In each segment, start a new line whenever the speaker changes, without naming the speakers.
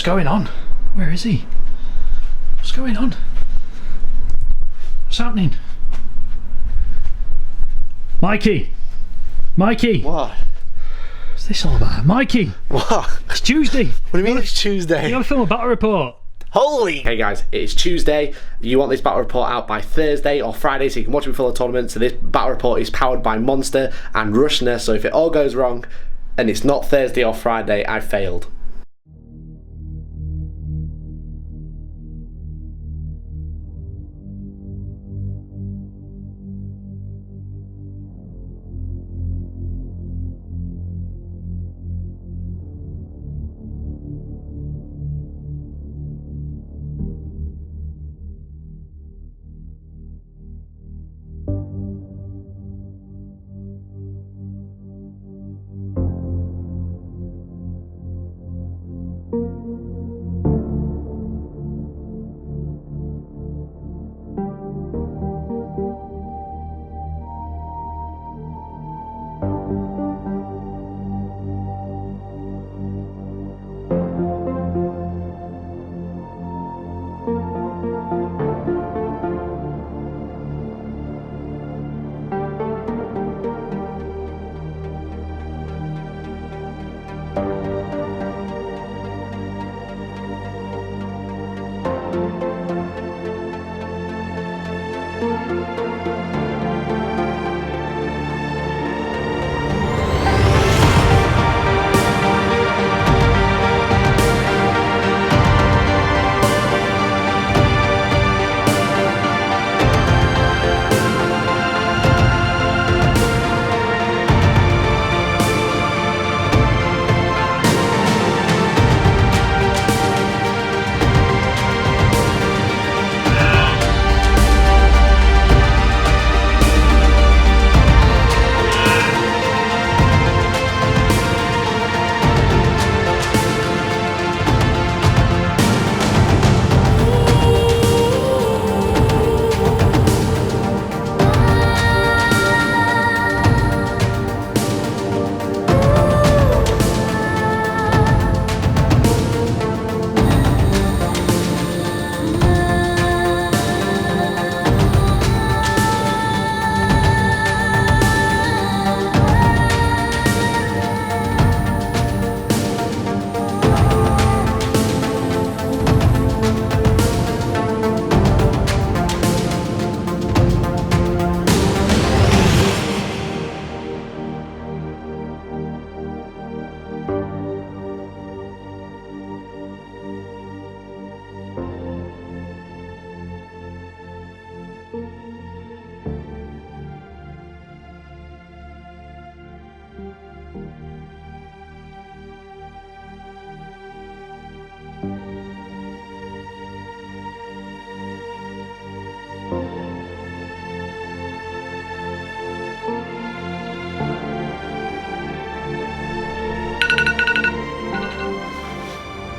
going on? Where is he? What's going on? What's happening? Mikey! Mikey!
What?
What's this all about? Mikey!
What?
It's Tuesday!
What do you mean it's Tuesday?
You gotta film a battle report!
Holy! Hey guys, it's Tuesday. You want this battle report out by Thursday or Friday so you can watch it before the tournament. So this battle report is powered by Monster and Rushner. So if it all goes wrong and it's not Thursday or Friday, I failed.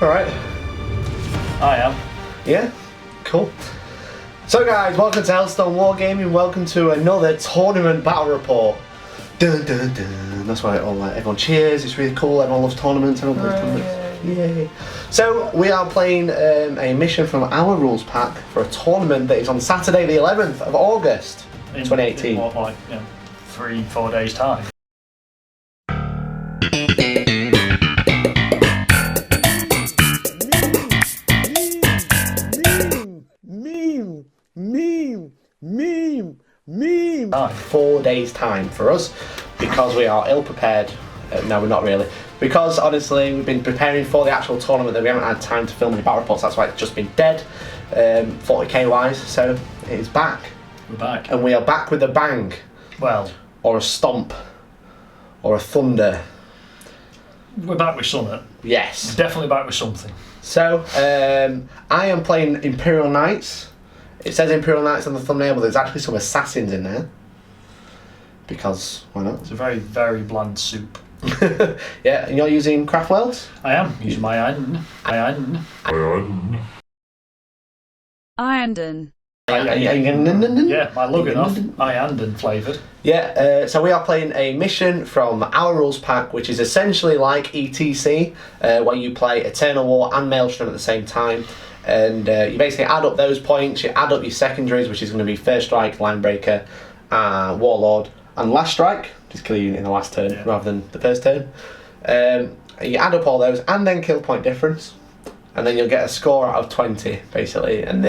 Alright.
I am.
Yeah? Cool. So guys, welcome to Hellstorm Wargaming. Welcome to another tournament battle report. Dun dun dun. That's why everyone cheers. It's really cool. Everyone loves tournaments. Everyone plays tournaments. Yay. So we are playing a mission from our rules pack for a tournament that is on Saturday the 11th of August 2018.
In what, like, 3-4 days time?
Meme. 4 days time for us because we are ill prepared. No, we're not really. Because honestly, we've been preparing for the actual tournament that we haven't had time to film any battle reports. That's why it's just been dead, 40k wise. So it is back.
We're back.
And we are back with a bang.
Well.
Or a stomp. Or a thunder.
We're back with something.
Yes.
We're definitely back with something.
So, I am playing Imperial Knights. It says Imperial Knights on the thumbnail, but there's actually some assassins in there. Because, why not?
It's a very, very bland soup.
Yeah, and you're using Craftworlds?
I am using my Iyanden.
Iyanden.
Yeah, my Lugganoth Iyanden flavoured.
Yeah, so we are playing a mission from our rules pack, which is essentially like ETC, where you play Eternal War and Maelstrom at the same time. And you basically add up those points, you add up your secondaries, which is going to be First Strike, Linebreaker, Warlord, and Last Strike, just kill you in the last turn rather than the first turn. You add up all those and then kill point difference. And then you'll get a score out of 20, basically. And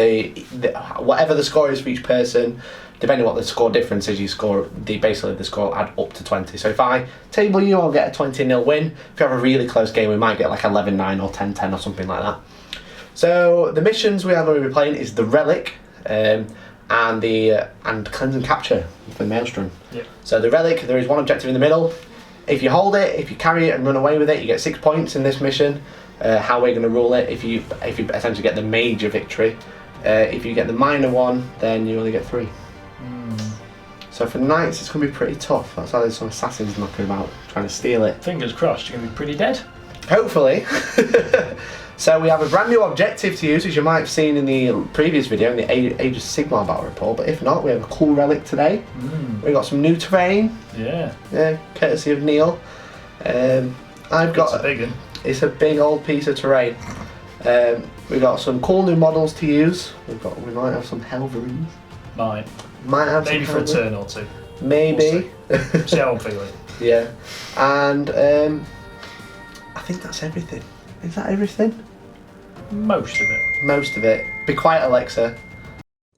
whatever the score is for each person, depending on what the score difference is, basically the score will add up to 20. So if I table you, I'll get a 20-0 win. If you have a really close game, we might get like 11-9 or 10-10 or something like that. So the missions we are going to be playing is the Relic and Cleanse and Capture for Maelstrom.
Yep.
So the Relic, there is one objective in the middle. If you hold it, if you carry it and run away with it, you get 6 points in this mission. How we're going to rule it, if you essentially get the major victory. If you get the minor one, then you only get 3. So for Knights, it's going to be pretty tough. That's why there's some assassins knocking about trying to steal it.
Fingers crossed, you're going to be pretty dead.
Hopefully. So we have a brand new objective to use, as you might have seen in the previous video, in the Age of Sigmar battle report. But if not, we have a cool relic today. We've got some new terrain.
Yeah,
courtesy of Neil.
It's a big one.
It's a big old piece of terrain. We've got some cool new models to use. We might have some Helverins.
Might
have
maybe
some
for a turn or two.
Maybe.
We'll see how I'm feeling.
Yeah, and I think that's everything. Is that everything?
Most of it.
Most of it. Be quiet, Alexa.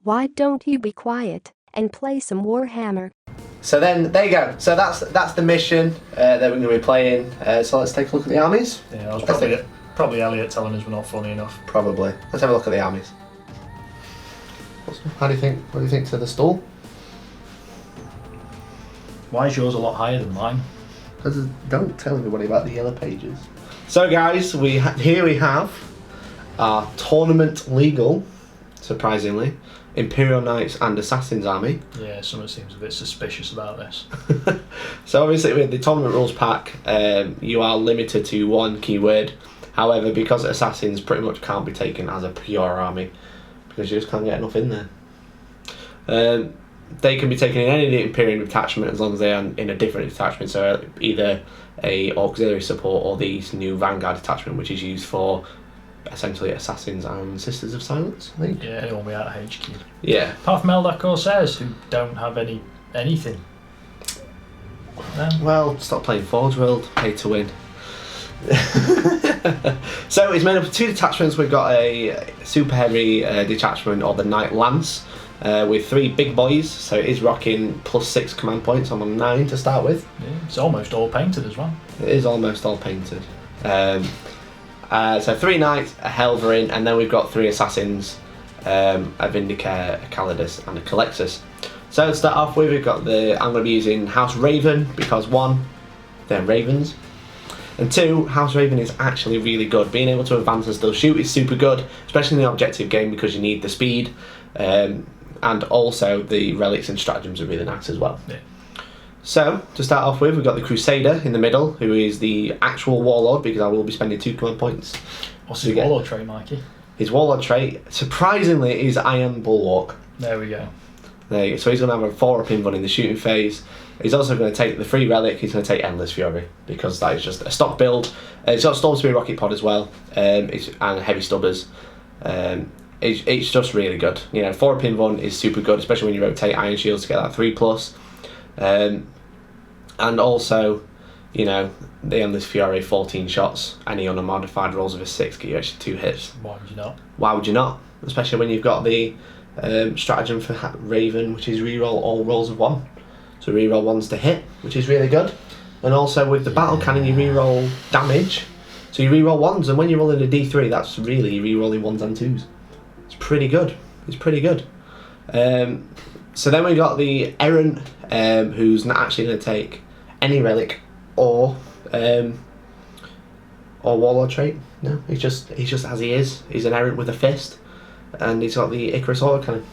Why don't you be quiet and play some Warhammer?
So then, there you go. So that's the mission that we're going to be playing. So let's take a look at the armies.
Yeah, that was probably Elliot telling us we're not funny enough.
Probably. Let's have a look at the armies. What do you think to the stall?
Why is yours a lot higher than mine?
Because don't tell everybody about the yellow pages. So guys, here we have our tournament legal, surprisingly, Imperial Knights and Assassins army.
Yeah, someone seems a bit suspicious about this.
So obviously with the tournament rules pack, you are limited to one keyword. However, because Assassins pretty much can't be taken as a pure army, because you just can't get enough in there. They can be taken in any Imperial detachment as long as they are in a different detachment, so either a auxiliary support or the new Vanguard detachment, which is used for essentially Assassins and Sisters of Silence, I think.
Yeah, anyone without a HQ.
Yeah.
Apart from Eldar Corsairs, who don't have anything.
Well, stop playing Forge World, pay to win. So it's made up of 2 detachments. We've got a super heavy detachment, or the Knight Lance, with 3 big boys, so it is rocking +6 command points. I'm on 9 to start with.
Yeah, it's almost all painted as well.
It is almost all painted. So 3 Knights, a Helverin, and then we've got 3 Assassins, a Vindicare, a Calidus, and a Calexis. So to start off with, I'm going to be using House Raven, because 1, they're Ravens, and 2, House Raven is actually really good. Being able to advance and still shoot is super good, especially in the objective game, because you need the speed, and also the relics and stratagems are really nice as well.
Yeah.
So, to start off with, we've got the Crusader in the middle, who is the actual Warlord, because I will be spending 2 command points.
What's his Warlord trait, Mikey?
His Warlord trait, surprisingly, is Iron Bulwark.
There we go.
So he's going to have a 4-up invuln in the shooting phase. He's also going to take the free Relic, he's going to take Endless Fury, because that is just a stock build. It's got Storm Spear Rocket Pod as well, and Heavy Stubbers. It's just really good. 4-up invuln is super good, especially when you rotate Iron Shields to get that 3+. And also, the Endless Fury, 14 shots, any unmodified rolls of a 6 get you actually 2 hits.
Why would you not?
Why would you not? Especially when you've got the stratagem for Raven, which is reroll all rolls of 1. So reroll 1s to hit, which is really good. And also with the battle cannon, you reroll damage. So you reroll 1s, and when you're rolling a D3, that's really rerolling 1s and 2s. It's pretty good. So then we got the Errant, who's not actually going to take any relic or Warlord trait. No, he's just as he is. He's an Errant with a fist, and he's got the Icarus autocannon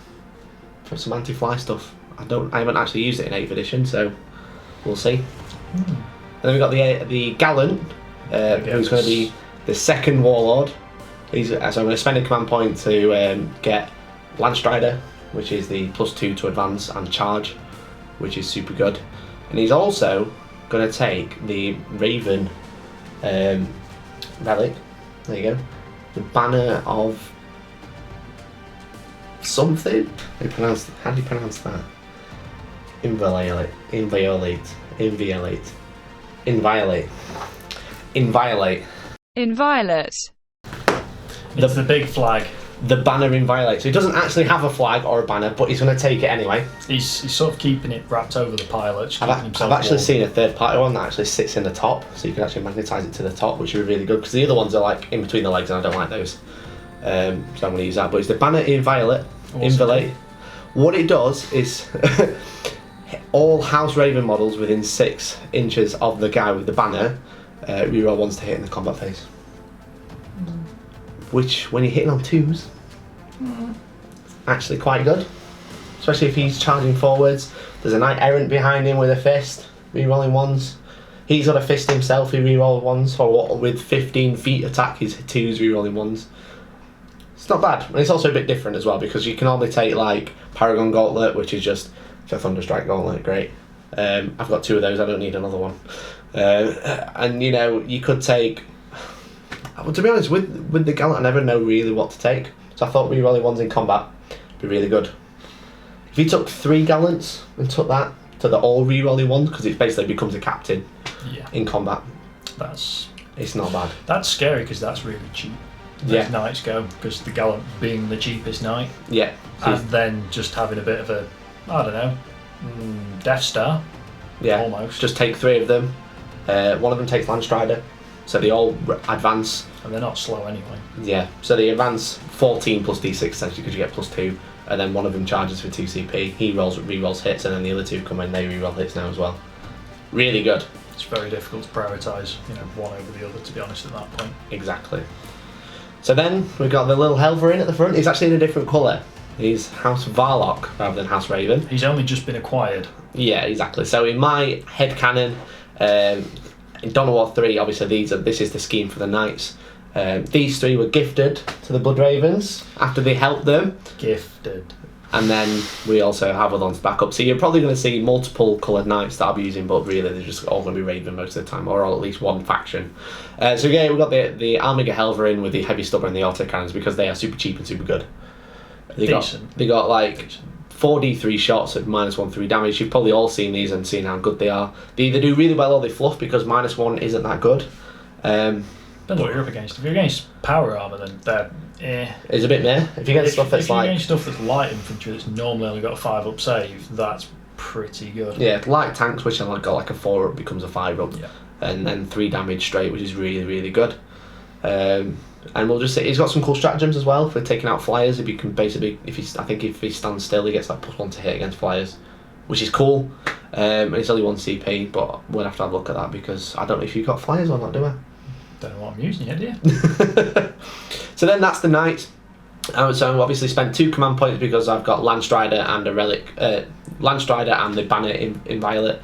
for some anti-fly stuff. I haven't actually used it in 8th edition, so we'll see. And then we got the Gallant, who's going to be the second Warlord. So I'm going to spend a command point to get Landstrider, which is the +2 to advance and charge, which is super good. And he's also going to take the Raven Relic. There you go. The banner of something. How do you pronounce that? Inviolate.
Inviolate.
It's the big flag.
The banner Inviolate. So he doesn't actually have a flag or a banner, but he's going to take it anyway.
He's sort of keeping it wrapped over the pilot. just
I've
keeping himself
actually
warm.
seen a third party one that actually sits in the top, so you can actually magnetise it to the top, which would be really good, because the other ones are like in between the legs and I don't like those. So I'm going to use that. But it's the banner Inviolate. What it does is all House Raven models within 6 inches of the guy with the banner reroll ones to hit in the combat phase. Which, when you're hitting on 2s, actually quite good. Especially if he's charging forwards. There's a Knight Errant behind him with a fist, rerolling 1s. He's got a fist himself, he rerolls 1s. Or with 15 feet attack, he's 2s rerolling 1s. It's not bad. And it's also a bit different as well, because you can only take like Paragon Gauntlet, which is just a Thunderstrike Gauntlet, great. I've got 2 of those, I don't need another one. And you know, you could take... Well, to be honest, with the Gallant, I never know really what to take. So I thought rerolling 1s in combat would be really good. If you took 3 Gallants and took that to the all rerolling 1s, because it basically becomes a captain in combat, it's not bad.
That's scary, because that's really cheap. Those knights go, because the Gallant being the cheapest knight.
Yeah.
And then just having a bit of a, I don't know, Death Star.
Yeah.
Almost.
Just take 3 of them. One of them takes Landstrider. So they all advance.
And they're not slow anyway.
Yeah, so they advance 14 plus d6 essentially, because you get +2, and then one of them charges for 2 CP. He re-rolls hits, and then the other 2 come in, they re-roll hits now as well. Really good.
It's very difficult to prioritise, one over the other, to be honest, at that point.
Exactly. So then we've got the little Helverin at the front. He's actually in a different colour. He's House Varlock rather than House Raven.
He's only just been acquired.
Yeah, exactly. So in my headcanon, in Dawn of War 3, obviously this is the scheme for the Knights. These 3 were gifted to the Blood Ravens after they helped them.
Gifted.
And then we also have other ones back up. So you're probably going to see multiple coloured Knights that I'll be using, but really they're just all going to be Raven most of the time, or at least one faction. So yeah, we've got the Armiger Helverin with the Heavy Stubber and the autocannons, because they are super cheap and super good. They got like 4d3 shots at -1/3 damage. You've probably all seen these and seen how good they are. They either do really well or they fluff, because -1 isn't that good.
Depends what you're up against. If you're against power armour, then they're
It's a bit meh. If you get stuff that's
if you're
like...
against stuff that's light infantry that's normally only got a 5-up save, that's pretty good.
Yeah, light tanks, which have got like a 4-up, becomes a 5-up.
Yeah.
And then 3 damage straight, which is really, really good. And we'll just say he's got some cool stratagems as well for taking out flyers. If you can basically, if he stands still, he gets that +1 to hit against flyers, which is cool. And it's only 1 CP, but we'll have to have a look at that, because I don't know if you've got flyers or not, do I?
Don't know what I'm using yet, do you?
So then that's the Knight. So I've obviously spent 2 command points, because I've got Landstrider and a Relic. Landstrider and the banner Inviolate.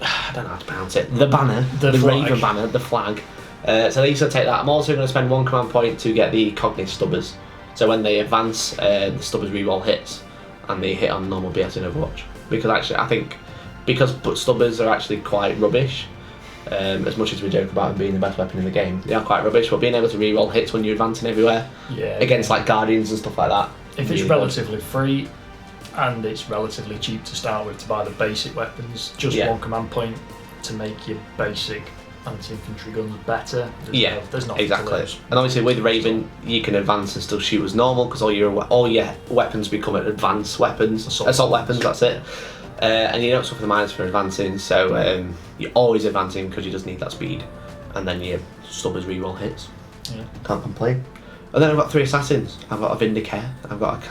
I don't know how to pronounce it. The banner, the Raven banner, the flag. So these will take that. I'm also going to spend 1 command point to get the Cognate Stubbers. So when they advance, the Stubbers reroll hits, and they hit on normal BS in Overwatch. Because actually, I think, because Stubbers are actually quite rubbish, as much as we joke about them being the best weapon in the game, they are quite rubbish, but being able to reroll hits when you're advancing everywhere, against like Guardians and stuff like that.
If it's relatively free, and it's relatively cheap to start with to buy the basic weapons, just 1 command point to make your basic anti-infantry guns better. There's nothing
exactly.
to lose.
And obviously with Raven, you can advance and still shoot as normal, because all your weapons become advanced weapons, assault weapons. That's it. And you don't suffer the minus for advancing, so you're always advancing, because you just need that speed. And then your Stubbers reroll hits.
Yeah.
Can't complain. And then I've got 3 assassins. I've got a Vindicare, I've got a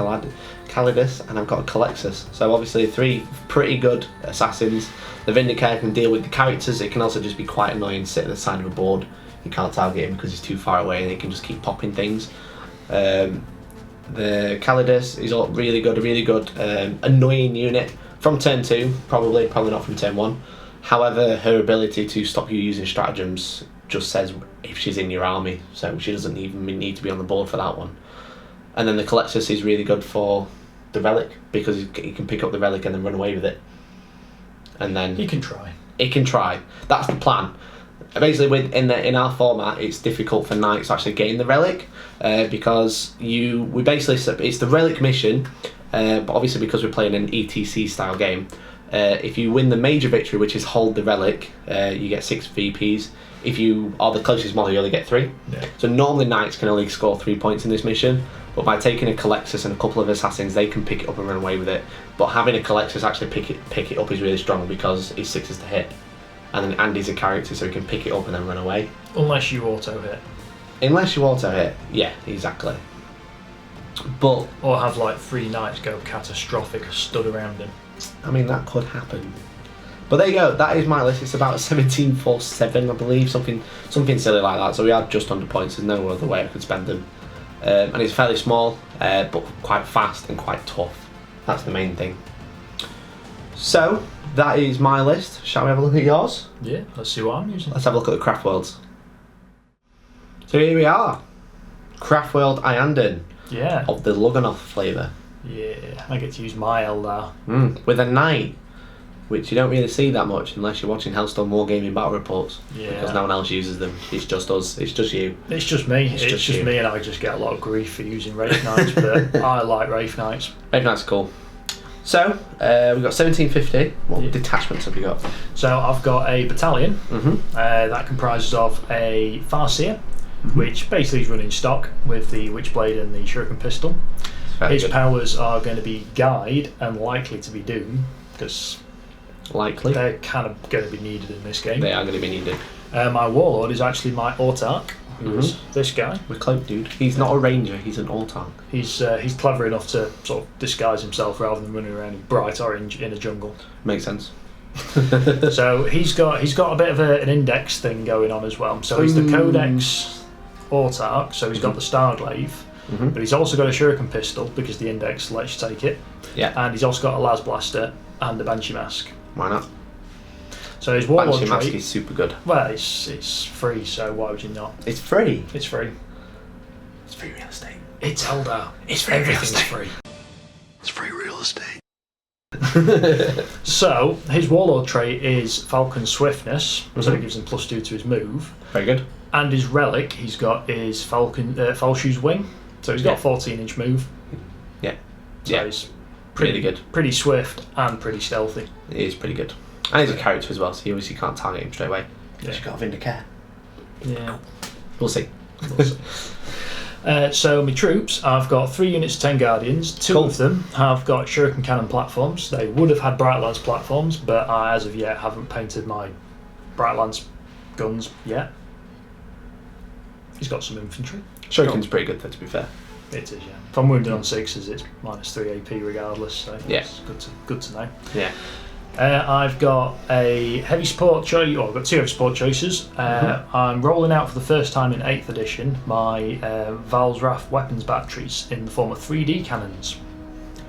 Calidus, and I've got a Calexus. So obviously 3 pretty good assassins. The Vindicare can deal with the characters. It can also just be quite annoying, sit at the side of a board. You can't target him because he's too far away, and he can just keep popping things. The Calidus is a really good annoying unit from turn 2, probably not from turn 1. However, her ability to stop you using stratagems just says if she's in your army, so she doesn't even need to be on the board for that one. And then the Colexus is really good for the Relic, because you can pick up the Relic and then run away with it. And then
You can try.
it can try. That's the plan. Basically, in our format, it's difficult for Knights to actually gain the Relic, because it's the Relic mission, but obviously because we're playing an ETC style game, if you win the major victory, which is hold the Relic, you get 6 VPs. If you are the closest model, you only get 3.
Yeah.
So normally Knights can only score 3 points in this mission, but by taking a Colexus and a couple of Assassins, they can pick it up and run away with it. But having a Colexus actually pick it up is really strong, because it's 6s to hit. And then Andy's a character, so he can pick it up and then run away.
Unless you auto hit.
Unless you auto hit, yeah, exactly. But
Or have like 3 Knights go catastrophic stood around him.
I mean, that could happen. But there you go, that is my list. It's about 17.47, I believe, something silly like that. So we are just under points, there's no other way I could spend them. And it's fairly small, but quite fast and quite tough. That's the main thing. So, that is my list. Shall we have a look at yours?
Yeah, let's see what I'm using.
Let's have a look at the Craftworlds. So here we are. Craftworld Iyanden,
Yeah.
of the Lugganoth flavour.
Yeah, I get to use my Eldar.
With a knight, which you don't really see that much unless you're watching Hellstorm Wargaming battle reports.
Yeah.
Because no one else uses them. It's just us. It's just you.
It's just me. It's just
you.
me, and I just get a lot of grief for using Wraith Knights, but I like Wraith Knights.
Very nice, cool. So we've got 1750. What detachments have you got?
So I've got a battalion that comprises of a Farseer, which basically is running stock with the Witchblade and the Shuriken pistol. His powers are going to be Guide and likely to be Doom, because
Likely.
they're kind of going to be needed in this game.
They are going to be needed.
My Warlord is actually my Autarch, who's this guy.
The cloak dude. He's not a ranger, he's an Autarch.
He's clever enough to sort of disguise himself rather than running around in bright orange in a jungle.
Makes sense.
So he's got a bit of an index thing going on as well. So he's the Codex Autarch, so he's got the Starglaive, but he's also got a Shuriken pistol because the index lets you take it.
Yeah.
And he's also got a Las Blaster and a Banshee Mask.
Why not?
So his Warlord
Banshee
trait,
Mask is super good.
well, it's free, so why would you not?
It's free.
It's free.
It's free real estate.
It's Eldar.
It's free real
Everything's
estate.
free.
It's free real estate.
So his Warlord trait is Falcon Swiftness, so it gives him +2 to his move.
Very good.
And his relic, he's got his Falshu's Wing, so he's got a 14-inch move.
Yeah.
So he's
Really good.
pretty swift and pretty stealthy.
It is pretty good. And he's a character as well, so you obviously can't target him straight away.
Yeah.
He's got a Vindicare.
Yeah.
We'll see.
So my troops, I've got 3 units of 10 Guardians. 2 of them have got Shuriken Cannon platforms. They would have had Bright Lance platforms, but I, as of yet, haven't painted my Bright Lance guns yet. He's got some infantry.
Shuriken's pretty good though, to be fair.
It is, yeah. If I'm wounded on 6s, it's -3 AP regardless, so
Yeah.
it's good to know.
Yeah.
I've got a heavy support choice, or I've got 2 heavy support choices. I'm rolling out for the first time in 8th edition my Val's Wrath weapons batteries in the form of 3D cannons.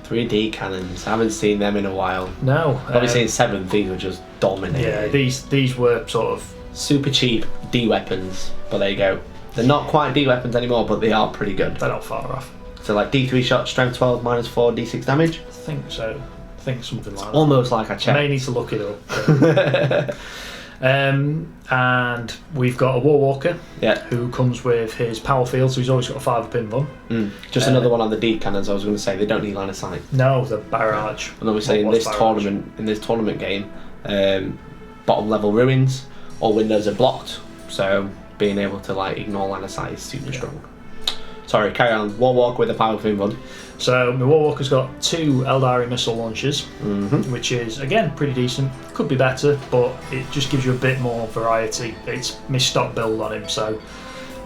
3D cannons. I haven't seen them in a while.
No.
Obviously in 7th, these were just dominating.
Yeah, these were sort of...
Super cheap D weapons, but there you go. They're not quite D weapons anymore, but they are pretty good.
They're not far off.
So like D3 shot, strength 12, -4, D6 damage.
I think so. I think something like that.
Almost like I
I
checked.
may need to look it up. And we've got a Warwalker who comes with his power field, so he's always got a 5-pin one.
Just another one on the D cannons. I was going to say they don't need line of sight.
No, the barrage.
And obviously in this tournament game, bottom level ruins, all windows are blocked, so being able to like ignore line of sight is super strong. Sorry, carry on. Warwalker with a powerful one.
So my Warwalker's got 2 Eldari missile launchers, which is again pretty decent. Could be better, but it just gives you a bit more variety. It's my stock build on him, so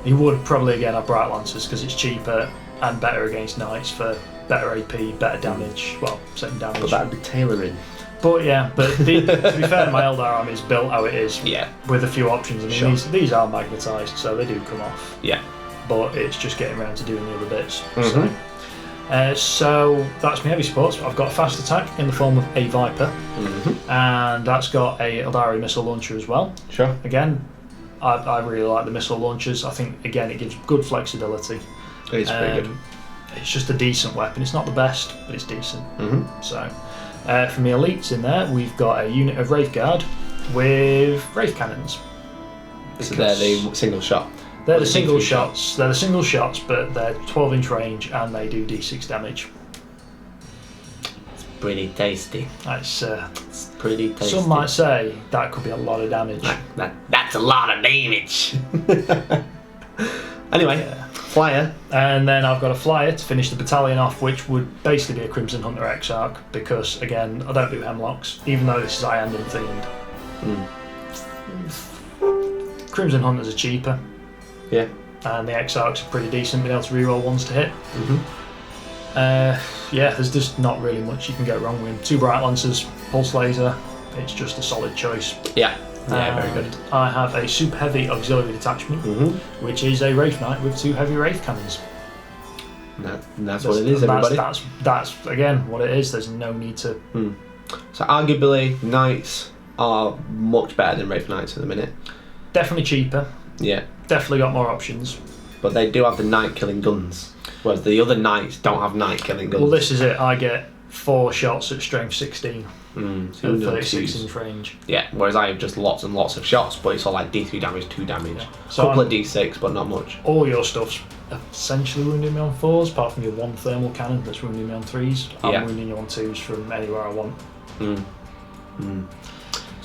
he would probably again have Bright Lancers because it's cheaper and better against Knights for better AP, better damage. Well, second damage.
But that'd be tailoring.
But yeah, to be fair, my Eldar army is built how it is.
Yeah.
With a few options. I mean, these are magnetised, so they do come off.
Yeah.
But it's just getting around to doing the other bits. So that's my heavy supports. I've got a fast attack in the form of a Viper, and that's got a Eldari missile launcher as well.
Sure.
Again, I really like the missile launchers. I think again it gives good flexibility.
It is pretty good.
it's just a decent weapon. It's not the best, but it's decent.
Mm-hmm.
So, for my elites in there, we've got a unit of Wraith Guard with Wraith Cannons.
So they're the single shot.
They're the single shots. They're the single shots, but they're 12-inch range and they do d6 damage.
It's pretty tasty.
That's
It's pretty tasty.
some might say that could be a lot of damage.
That's a lot of damage. Anyway, flyer.
And then I've got a flyer to finish the battalion off, which would basically be a Crimson Hunter Exarch, because again, I don't do Hemlocks, even though this is Iyanden themed. Crimson Hunters are cheaper.
Yeah.
And the Exarchs are pretty decent, being able to reroll ones to hit. Yeah, there's just not really much you can go wrong with. 2 Bright Lancers, Pulse Laser, it's just a solid choice.
Yeah, very good.
I have a Super Heavy Auxiliary Detachment, which is a Wraith Knight with 2 Heavy Wraith Cannons.
That's what it is, everybody.
That's again what it is. There's no need to.
So arguably, Knights are much better than Wraith Knights at the minute.
Definitely cheaper.
Yeah.
Definitely got more options.
But they do have the Knight killing guns, whereas the other Knights don't have Knight killing guns.
Well, this is it. I get 4 shots at strength 16
so
at 36-inch range.
Yeah, whereas I have just lots and lots of shots, but it's all like D3 damage, 2 damage.
Yeah.
Couple of D6, but not much.
All your stuff's essentially wounding me on 4s, apart from your 1 thermal cannon that's wounding me on 3s. I'm wounding you on 2s from anywhere I want.
So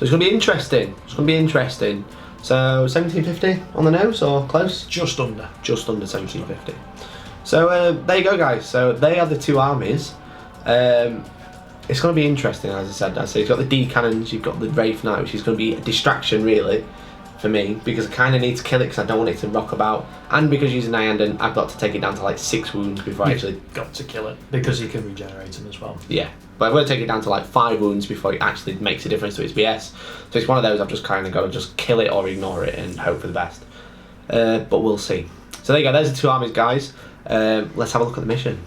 it's going to be interesting. So 1750 on the nose, or close?
Just under
1750. So there you go, guys. So they are the 2 armies. It's going to be interesting, as I said. So you've got the D cannons, you've got the Wraith Knight, which is going to be a distraction, really, for me, because I kind of need to kill it because I don't want it to rock about, and because using Iyanden, I've got to take it down to like 6 wounds before I actually
got to kill it, because you can regenerate them as well.
Yeah, but I've got to take it down to like 5 wounds before it actually makes a difference to its BS. So it's one of those I've just kind of got to just kill it or ignore it and hope for the best. But we'll see. So there you go. There's the 2 armies, guys. Let's have a look at the mission.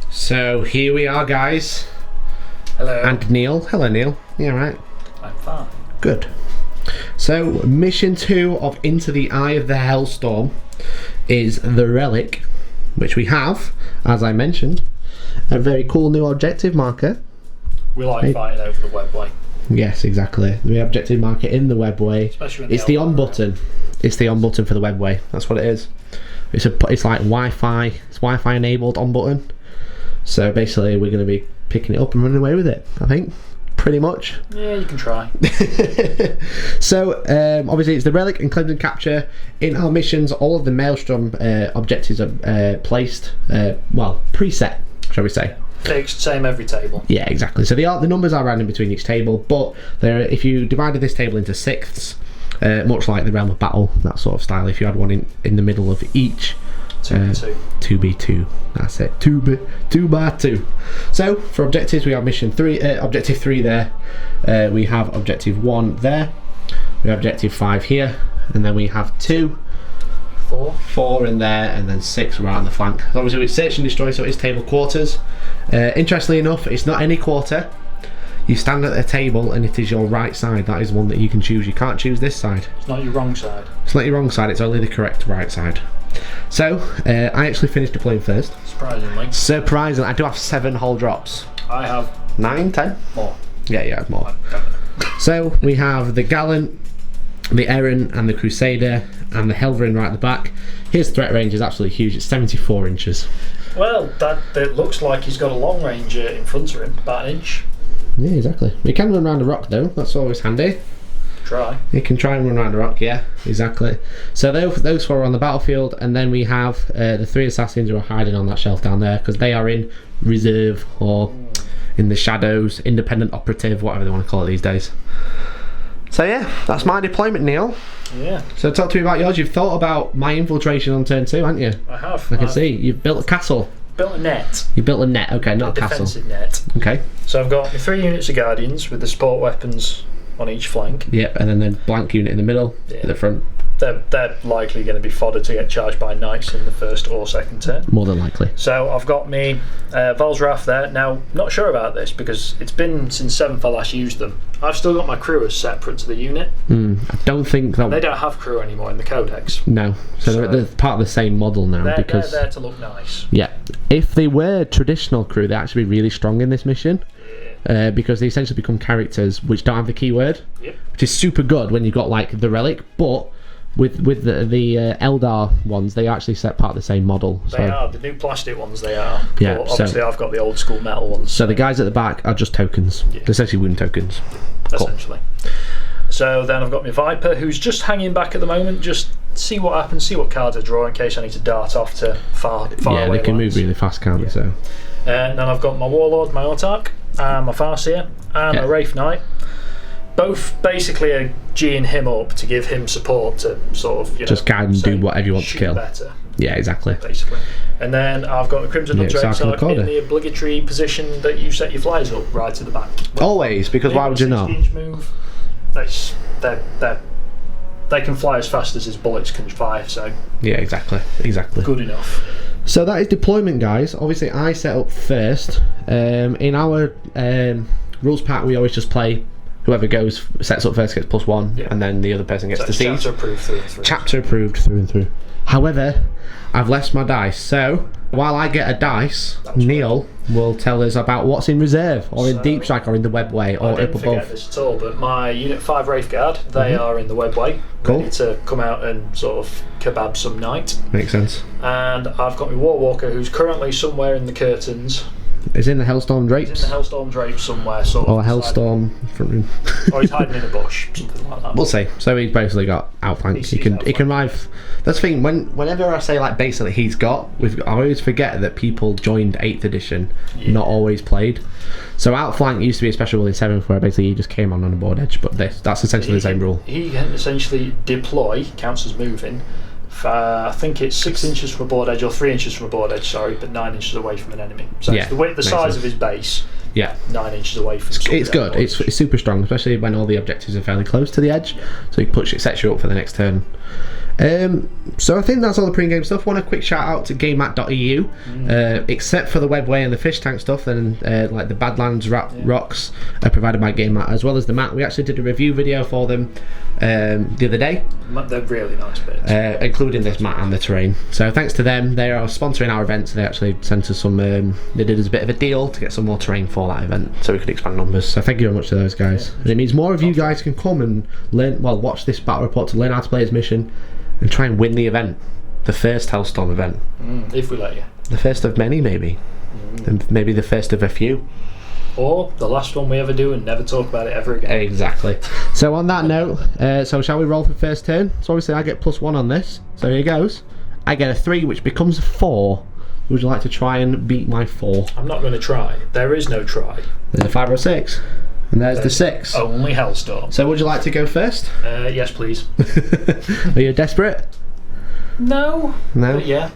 So here we are, guys.
Hello.
And Neil. Hello, Neil. Yeah, right.
I'm fine.
Good. So mission 2 of Into the Eye of the Hellstorm is the Relic, which we have, as I mentioned, a very cool new objective marker.
We like fighting over the webway.
Yes, exactly. The objective marker in the webway.
Especially when
it's the on button. It's the on button for the webway. That's what it is. It's like Wi-Fi. It's Wi-Fi enabled on button. So basically, we're going to be picking it up and running away with it, I think. Pretty much.
Yeah, you can try.
So, obviously, it's the Relic and Cleanse and Capture. In our missions, all of the Maelstrom objectives are placed, preset, shall we say.
Fixed, same every table.
Yeah, exactly. So the numbers are random between each table, but if you divided this table into sixths, much like the Realm of Battle, that sort of style, if you had one in the middle of each,
2v2.
2b2. That's it. 2 by 2. So for objectives, we have mission 3, objective 3 there. We have objective 1 there. We have objective 5 here, and then we have 2, 4 in there, and then 6 right on the flank. Obviously, it's search and destroy, so it's table quarters. Interestingly enough, it's not any quarter. You stand at a table, and it is your right side. That is one that you can choose. You can't choose this side.
It's not your wrong side.
It's not your wrong side. It's only the correct right side. So, I actually finished deploying first. Surprisingly, I do have 7 whole drops.
I have
9, 10?
more.
Yeah, you have more. So, we have the Gallant, the Errant, and the Crusader, and the Helverin right at the back. His threat range is absolutely huge. It's 74 inches.
Well, it looks like he's got a long range in front of him, about an inch.
Yeah, exactly. You can run around a rock though, that's always handy.
Try.
You can try and run around a rock, yeah, exactly. So those 4 are on the battlefield, and then we have the 3 assassins who are hiding on that shelf down there, because they are in reserve, or in the shadows, independent operative, whatever they want to call it these days. So yeah, that's my deployment, Neil.
Yeah.
So talk to me about yours. You've thought about my infiltration on turn 2, haven't you?
I have.
I can see. You've built a castle.
Built a net.
You built a net, okay, not a castle.
Defensive net.
Okay.
So I've got my 3 units of guardians with the support weapons on each flank.
Yep, and then the blank unit in the middle, at the front.
They're likely going to be fodder to get charged by knights in the first or second turn.
More than likely.
So I've got me Volsrath there. Now, not sure about this because it's been since 7th I last used them. I've still got my crew as separate to the unit.
I don't think that...
They don't have crew anymore in the codex.
No, so they're part of the same model now. Because
they're there to look nice.
Yeah, if they were traditional crew, they'd actually be really strong in this mission. Because they essentially become characters which don't have the keyword, which is super good when you've got like the Relic, but with the Eldar ones, they actually set part of the same model.
They are, the new plastic ones they are.
Yeah,
but obviously I've got the old school metal ones.
So the guys at the back are just tokens. They're essentially wound tokens.
Essentially. Cool. So then I've got my Viper, who's just hanging back at the moment, just see what happens, see what cards I draw in case I need to dart off to far away.
Yeah, they can move really fast, can't they? So.
And then I've got my Warlord, my Autarch, and my Farseer, and my Wraith Knight. Both basically are G'ing him up to give him support to sort of, just
guide and do whatever you want to kill.
Better.
Yeah, exactly.
Basically. And then I've got the Crimson Drake in the obligatory position that you set your flyers up right to the back.
Always, because why would you not?
16-inch move. They can fly as fast as his bullets can fly, so... Yeah,
exactly.
Good enough.
So that is deployment, guys. Obviously, I set up first. In our rules pack, we always just play whoever sets up first gets +1, and then the other person gets to siege.
Chapter approved through and through.
Chapter approved through and through. However, I've left my dice, so while I get a dice, Neil will tell us about what's in reserve, or in Deep Strike, or in the Webway, or up above.
I didn't forget this at all, but my Unit 5 Wraithguard, they are in the Webway, ready to come out and sort of kebab some night.
Makes sense.
And I've got my Warwalker, who's currently somewhere in the curtains.
Is in the Hellstorm drapes?
He's in the Hellstorm drapes somewhere, sort
of. Or
Hellstorm
front room.
Or he's hiding in a bush, something like that.
We'll see. So he's basically got outflanks. He can ride. That's the thing. Whenever I say like basically he's got, I always forget that people joined 8th edition, not always played. So outflank used to be a special rule in 7th, where basically he just came on a board edge. But that's essentially the same rule.
He can essentially deploy, counts as moving. I think it's 6 inches from a board edge, or 3 inches from a board edge, sorry, but 9 inches away from an enemy. So it's the size of his base. 9 inches away from.
It's good. It's super strong, especially when all the objectives are fairly close to the edge. So it sets you up for the next turn. So I think that's all the pre-game stuff. Want a quick shout out to Gamemat.eu. Except for the Webway and the fish tank stuff, then like the Badlands rocks are provided by Gamemat, as well as the mat. We actually did a review video for them the other day.
They're really nice bits,
including this mat and the terrain. So thanks to them. They are sponsoring our event, so they actually sent us some. They did us a bit of a deal to get some more terrain for that event, so we could expand numbers. So thank you very much to those guys. And it means more of you guys can come and watch this battle report to learn how to play his mission and try and win the event, the first Hellstorm event.
If we let you.
The first of many, maybe. And maybe the first of a few.
Or the last one we ever do and never talk about it ever again.
Exactly. So on that note, so shall we roll for first turn? So obviously I get +1 on this. So here goes. I get a 3, which becomes a 4. Would you like to try and beat my 4?
I'm not going to try. There is no try.
There's a 5 or a 6. And there's the 6.
Only Hellstorm.
So would you like to go first?
Yes, please.
Are you desperate?
No. But yeah.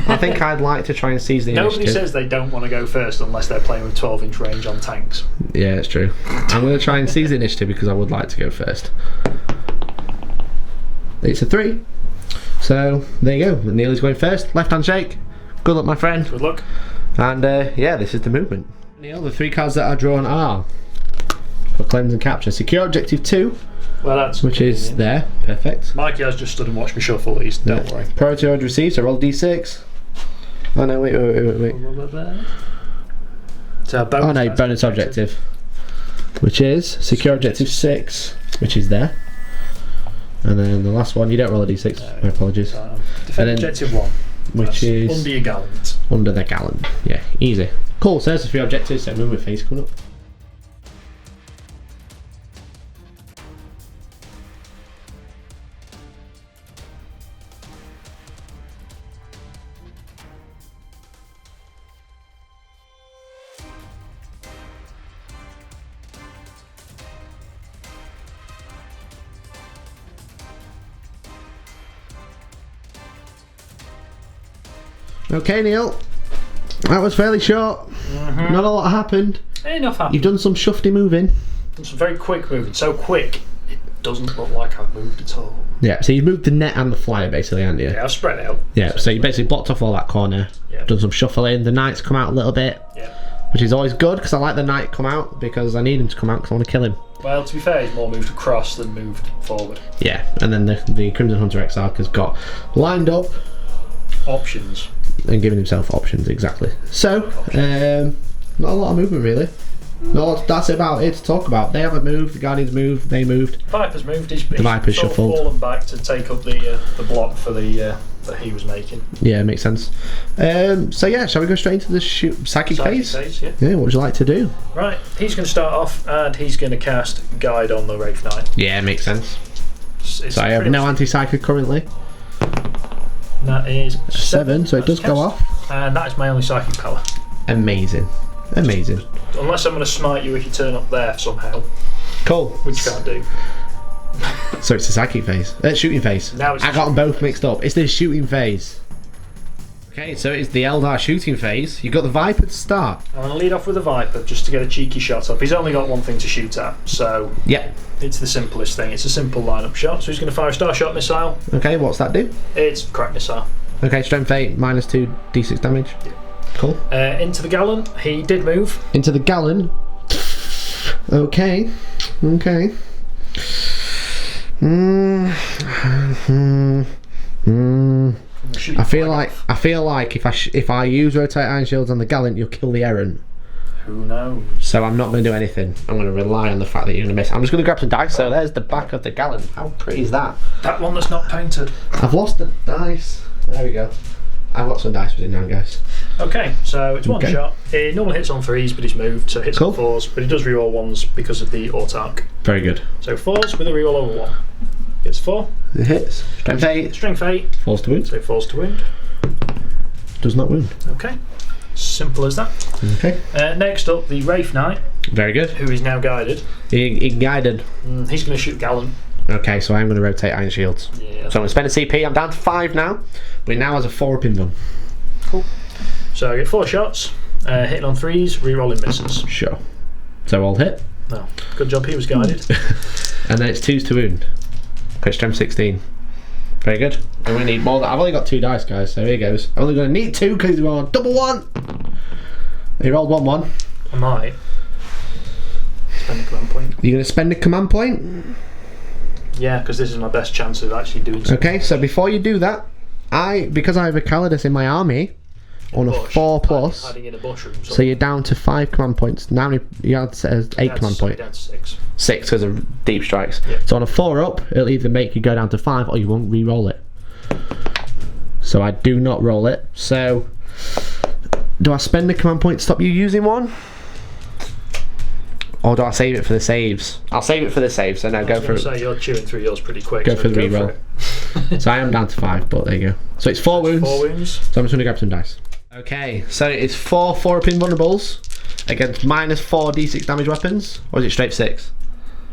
I think I'd like to try and seize the initiative.
Nobody says they don't want to go first unless they're playing with 12-inch range on tanks.
Yeah, it's true. I'm going to try and seize the initiative because I would like to go first. It's a 3. So there you go. Neil is going first. Left hand shake. Good luck, my friend.
Good luck.
And yeah, this is the movement. Neil, the 3 cards that are drawn are for cleanse and capture. Secure objective 2.
Well, that's
which is there. Perfect.
Mikey has just stood and watched me shuffle these. Don't worry.
Priority order received. So roll d6. Oh no! Wait.
So
bonus objective, which is secure objective 6, which is there. And then the last one, you don't roll a d6. No, my apologies.
Defend objective 1,
which is
under your gallant.
Under the gallant. Yeah, easy. Cool. So there's the 3 objectives. So movement phase coming up. Okay, Neil. That was fairly short. Not a lot happened.
Enough happened.
You've done some shufty moving.
Done some very quick moving. So quick, it doesn't look like I've moved at all.
Yeah, so you've moved the net and the flyer basically, haven't you?
Yeah, I've spread out.
Yeah, so you basically blocked off all that corner.
Yeah.
Done some shuffling. The knights come out a little bit.
Yeah.
Which is always good because I like the knight come out because I need him to come out because I want to kill him.
Well, to be fair, he's more moved across than moved forward.
Yeah, and then the Crimson Hunter Exarch has got lined up
Options.
and given himself options, exactly. So, not a lot of movement really. No, that's about it to talk about. They haven't moved, the Guardians moved, they moved.
Viper's moved. He's
Viper's
sort of
shuffled.
fallen back to take up the block for the that he was making.
Yeah, makes sense. So yeah, shall we go straight into the psychic phase?
Yeah.
Yeah, what would you like to do?
Right, he's going to start off and he's going to cast Guide on the Wraith Knight.
Yeah, makes sense.
It's
So I have no anti-psychic currently.
That is
7, so it does go off.
And that is my only psychic power.
Amazing. Amazing.
Unless I'm going to smite you if you turn up there somehow,
Cool.
which you can't do.
So it's the psychic phase. Shooting phase.
Now it's
I got them both mixed up. It's the shooting phase. Okay, so it's the Eldar shooting phase. You've got the Viper to start.
I'm going to lead off with the Viper just to get a cheeky shot up. He's only got one thing to shoot at, so
Yeah.
it's the simplest thing. It's a simple lineup shot. So he's going to fire a Star Shot missile.
Okay, what's that do?
It's crack missile.
Okay, strength 8, -2 d6 damage.
Yeah.
Cool.
Into the Gallon, he did move.
Into the Gallon. Okay. Okay. I feel like if I use rotate iron shields on the Gallant, you'll kill the errant.
Who knows?
So I'm not going to do anything. I'm going to rely on the fact that you're going to miss. I'm just going to grab some dice. So there's the back of the Gallant. How pretty is that?
That one that's not painted.
I've lost the dice. There we go. I've got some dice within now, guys.
Okay, so it's one
Okay.
shot. It normally hits on 3s, but he's moved, so it hits
Cool.
on 4s, but it does reroll 1s because of the autark.
Very good.
So 4s with a reroll over 1. Gets 4.
It hits. Strength 8.
Strength 8,
Falls to wound.
so 4s to wound.
Does not wound.
Okay, simple as that.
Okay.
Next up, the Wraith Knight,
Very good.
who is now guided.
He guided.
He's going to shoot Gallant.
Okay, so I'm going to rotate iron shields.
Yeah.
So I'm going to spend a CP. I'm down to 5 now, but he now has a 4-up in gun.
Cool. So I get 4 shots, hitting on 3s, rerolling misses.
Sure. So all hit.
No, good job, he was guided.
And then it's 2s to wound. Okay, strength 16. Very good. And we need more. I've only got 2 dice, guys, so here goes. I'm only going to need 2 because we're on double 1. He rolled 1-1.
I might spend a command point.
You're going to spend a command point?
Yeah, because this is my best chance of actually doing something.
Okay, so before you do that, because I have a Calidus in my army on a 4+,
Hiding in a bush room.
so you're down to 5 command points. Now you had 8 command points.
Down to 6.
6 because of deep strikes.
Yeah.
So on a 4-up, it'll either make you go down to 5 or you won't re-roll it. So I do not roll it. So do I spend the command point to stop you using one? Or do I save it for the saves? I'll save it for the saves, so now go for it.
So you're chewing through yours pretty quick.
Go
so
for the re-roll. So I am down to 5, but there you go. So it's 4 wounds.
4 wounds.
So I'm just going to grab some dice. Okay, so it's 4 4-up invulnerables against -4 d6 damage weapons, or is it straight 6?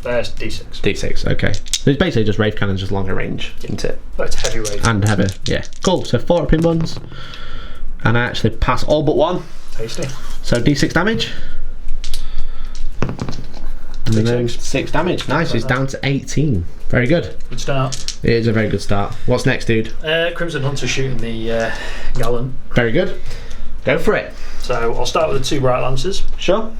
There's D6.
D6, okay. So it's basically just Wraith Cannons, just longer range, isn't it?
But it's heavy raid.
And heavy, yeah. Cool, so 4-up in ones. And I actually pass all but 1.
Tasty.
So d6 damage. And then 6 damage. Nice, it's down to 18. Very good.
Good start.
It is a very good start. What's next, dude?
Crimson Hunter shooting the Gallant.
Very good. Go for it.
So I'll start with the 2 Bright Lancers.
Sure.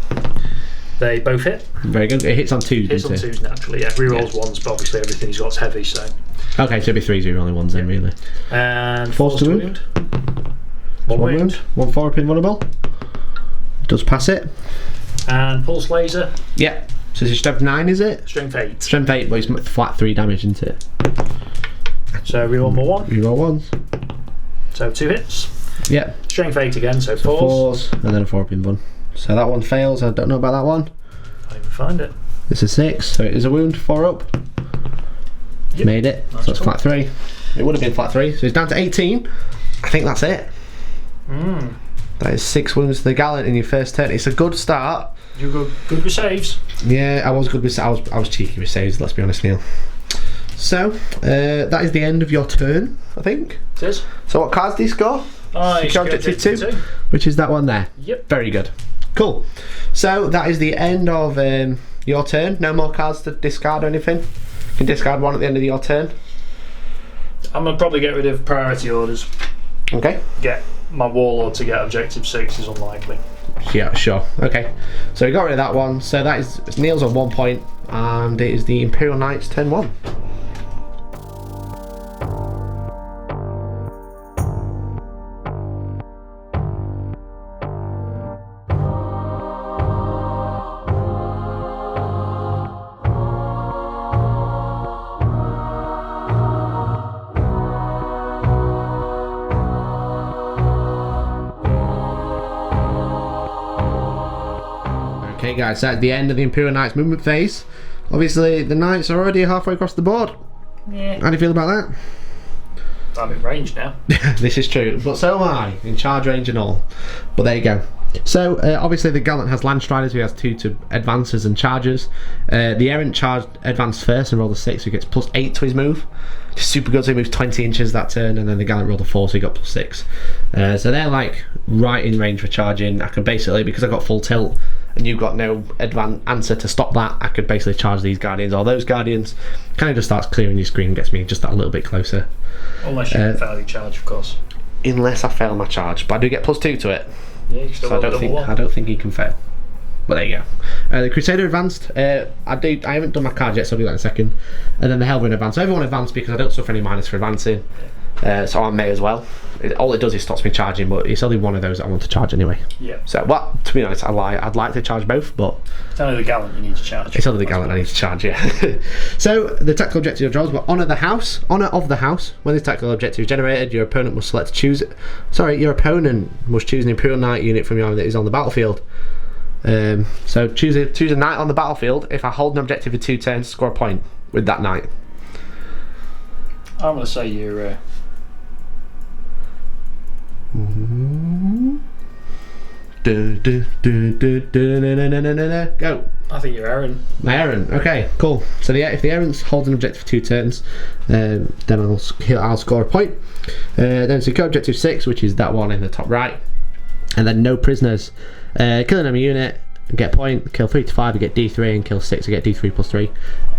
They both hit.
Very good. It hits on 2s,
Hits on
doesn't it?
2s naturally, yeah. Rerolls 1s, but obviously everything he's got's heavy, so.
Okay, so it'll be 3s you're only 1s then, really.
And
Force to
to
wound.
1 wound.
1 4-up invulnerable. Does pass it.
And Pulse Laser.
Yeah. So it's strength 9, is it?
Strength 8.
Strength 8, but it's flat 3 damage, isn't it?
So reroll more 1.
Reroll 1s.
So 2 hits.
Yeah.
Strength 8 again, so 4s.
4s, and then a 4-up in one. So that one fails. I don't know about that one.
Can't even find it.
It's a 6, so it is a wound. 4-up.
Yep.
Made it.
Nice
So it's
one.
flat 3. It would have been flat 3. So it's down to 18. I think that's it. That is 6 wounds to the Gallant in your first turn. It's a good start.
You're good with saves.
Yeah, I was good with. I was cheeky with saves. Let's be honest, Neil. So that is the end of your turn, I think.
It is.
So what cards do you score? Secure objective 2, which is that one there.
Yep.
Very good. Cool. So that is the end of your turn. No more cards to discard or anything. You can discard one at the end of your turn.
I'm going to probably get rid of priority orders.
Okay.
Get my warlord to get objective 6 is unlikely.
Yeah, sure. Okay. So we got rid of that one. So that is Neil's on 1 point, and it is the Imperial Knights turn 1. Okay guys, so that's the end of the Imperial Knights movement phase. Obviously the Knights are already halfway across the board.
Yeah.
How do you feel about that?
I'm in range now.
This is true, but so am I, in charge range and all. But there you go. So obviously the Gallant has Landstriders, who has 2 to advances and charges. The Errant charged advanced first and rolled a 6, so he gets +8 to his move. Just super good, so he moves 20 inches that turn, and then the Gallant rolled a 4, so he got +6. So they're like right in range for charging. I can basically, because I've got full tilt and you've got no answer to stop that, I could basically charge these Guardians or those Guardians. Kind of just starts clearing your screen, gets me just that little bit closer.
Unless you fail your charge, of course.
Unless I fail my charge, but I do get +2 to it.
Yeah, you still
So I don't think he can fail. But there you go. The Crusader advanced. I haven't done my card yet, so I'll do that in a second. And then the Helverin advanced. So everyone advanced because I don't suffer any minus for advancing. So I may as well. All it does is stops me charging, but it's only one of those that I want to charge anyway.
Yeah.
So, well, to be honest, I lie. I'd like to charge both, but
It's only the Gallant you need to charge.
it's only the Gallant I need to charge, yeah. So the tactical objective of draws were Honour the House. Honour of the House. When this tactical objective is generated, your opponent must select choose. Your opponent must choose an Imperial Knight unit from your army that is on the battlefield. So choose a knight on the battlefield. If I hold an objective for 2 turns, score a point with that knight.
I'm going to say you're.
Go.
I think you're Aaron.
My Aaron. Okay, cool. So if the Aaron's holds an objective for 2 turns, then I'll score a point. Then secure objective 6, which is that one in the top right, and then no prisoners. Kill an enemy unit, get a point. Kill 3 to 5, you get D3, and kill 6, you get D3 +3.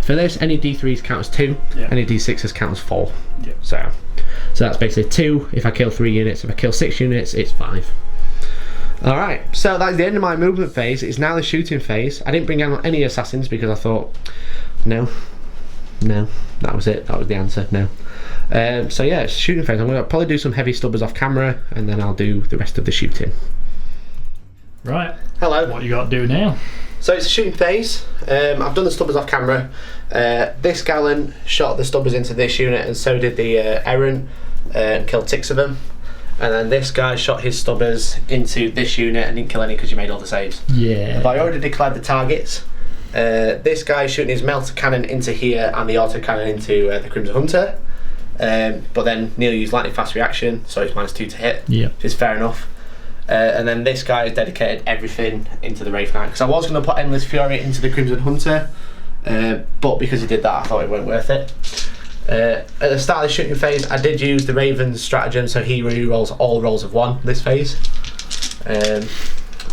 For this, any D3s count as 2, any D6s count as 4.
Yeah.
So that's basically 2 if I kill 3 units. If I kill 6 units, it's 5. Alright, so that's the end of my movement phase. It's now the shooting phase. I didn't bring down any assassins because I thought, no, that was it. That was the answer, no. So yeah, it's shooting phase. I'm going to probably do some heavy stubbers off camera, and then I'll do the rest of the shooting.
Right.
Hello.
What you got to do now?
So it's a shooting phase. I've done the stubbers off camera. This Gallant shot the stubbers into this unit, and so did the Errant, and killed 6 of them. And then this guy shot his stubbers into this unit and didn't kill any because you made all the saves.
Yeah.
But I already declared the targets. This guy shooting his melter cannon into here and the auto cannon into the Crimson Hunter. But then Neil used lightning fast reaction, so it's -2 to hit.
Yeah.
Which is fair enough. And then this guy has dedicated everything into the Wraith Knight, because I was going to put Endless Fury into the Crimson Hunter, but because he did that I thought it weren't worth it. At the start of the shooting phase I did use the Raven's stratagem, so he re-rolls all rolls of 1 this phase. And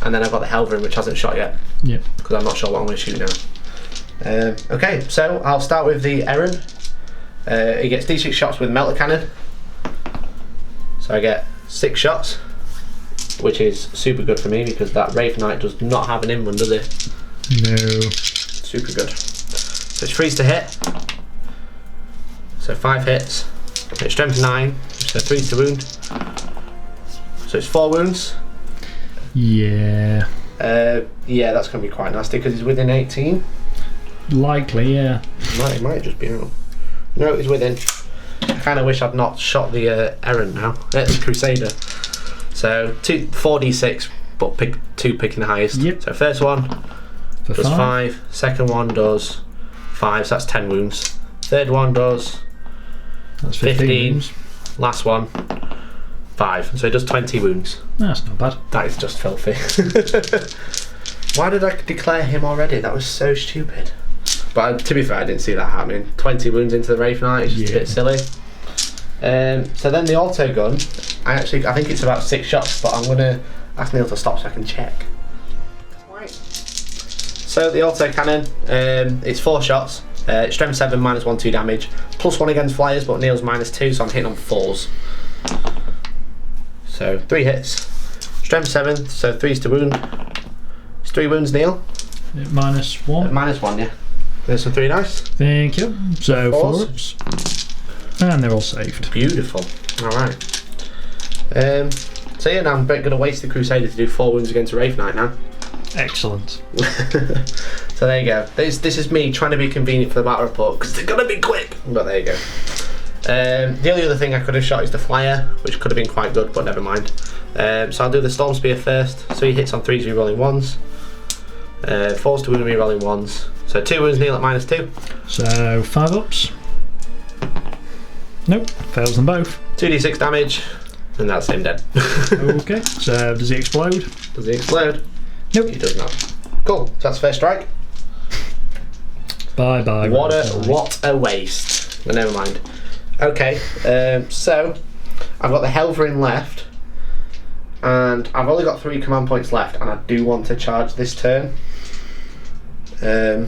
then I've got the Helverin, which hasn't shot yet, because I'm not sure what I'm going to shoot now. Okay, so I'll start with the Errant. He gets D6 shots with Melter Cannon, so I get 6 shots, which is super good for me because that Wraith Knight does not have an in-run, does it?
No.
Super good. So it's freeze to hit. So 5 hits. It's strength 9, so 3 to wound. So it's 4 wounds.
Yeah.
Yeah, that's going to be quite nasty because he's within 18.
Likely, yeah.
It might just be wrong. No, he's within. I kind of wish I'd not shot the Errant now. The Crusader. So 4d6, but pick 2 picking the highest.
Yep.
So first one does 5. Second one does 5, so that's 10 wounds. Third one does
that's
15.
Wounds.
Last one 5, so it does 20 wounds.
That's not bad.
That is just filthy. Why did I declare him already? That was so stupid. But to be fair, I didn't see that happening. 20 wounds into the Wraith Knight is just a bit silly. So then the auto gun, I think it's about 6 shots, but I'm going to ask Neil to stop so I can check. Right. So the auto cannon, it's 4 shots. Strength 7, -1, 2 damage. +1 against flyers, but Neil's -2, so I'm hitting on 4s. So 3 hits. Strength 7, so 3's to wound. It's 3 wounds, Neil.
-1.
-1, yeah. There's some 3 dice.
Thank you. So 4 ups. And they're all saved.
Beautiful. Alright. So yeah, now I'm going to waste the Crusader to do 4 wounds against a Wraith Knight now.
Excellent.
So there you go. This is me trying to be convenient for the battle report because they're going to be quick. But there you go. The only other thing I could have shot is the flyer, which could have been quite good, but never mind. So I'll do the Storm Spear first. So he hits on 3s re-rolling 1s. 4s to wound re-rolling 1s. So 2 wounds, Neil at -2.
So 5 ups. Nope, fails them both.
2d6 damage, and that's him dead.
Okay, so does he explode?
Does he explode?
Nope.
He does not. Cool, so that's first strike.
Bye bye.
What a waste. But never mind. Okay, so I've got the Helverin left, and I've only got 3 command points left, and I do want to charge this turn. So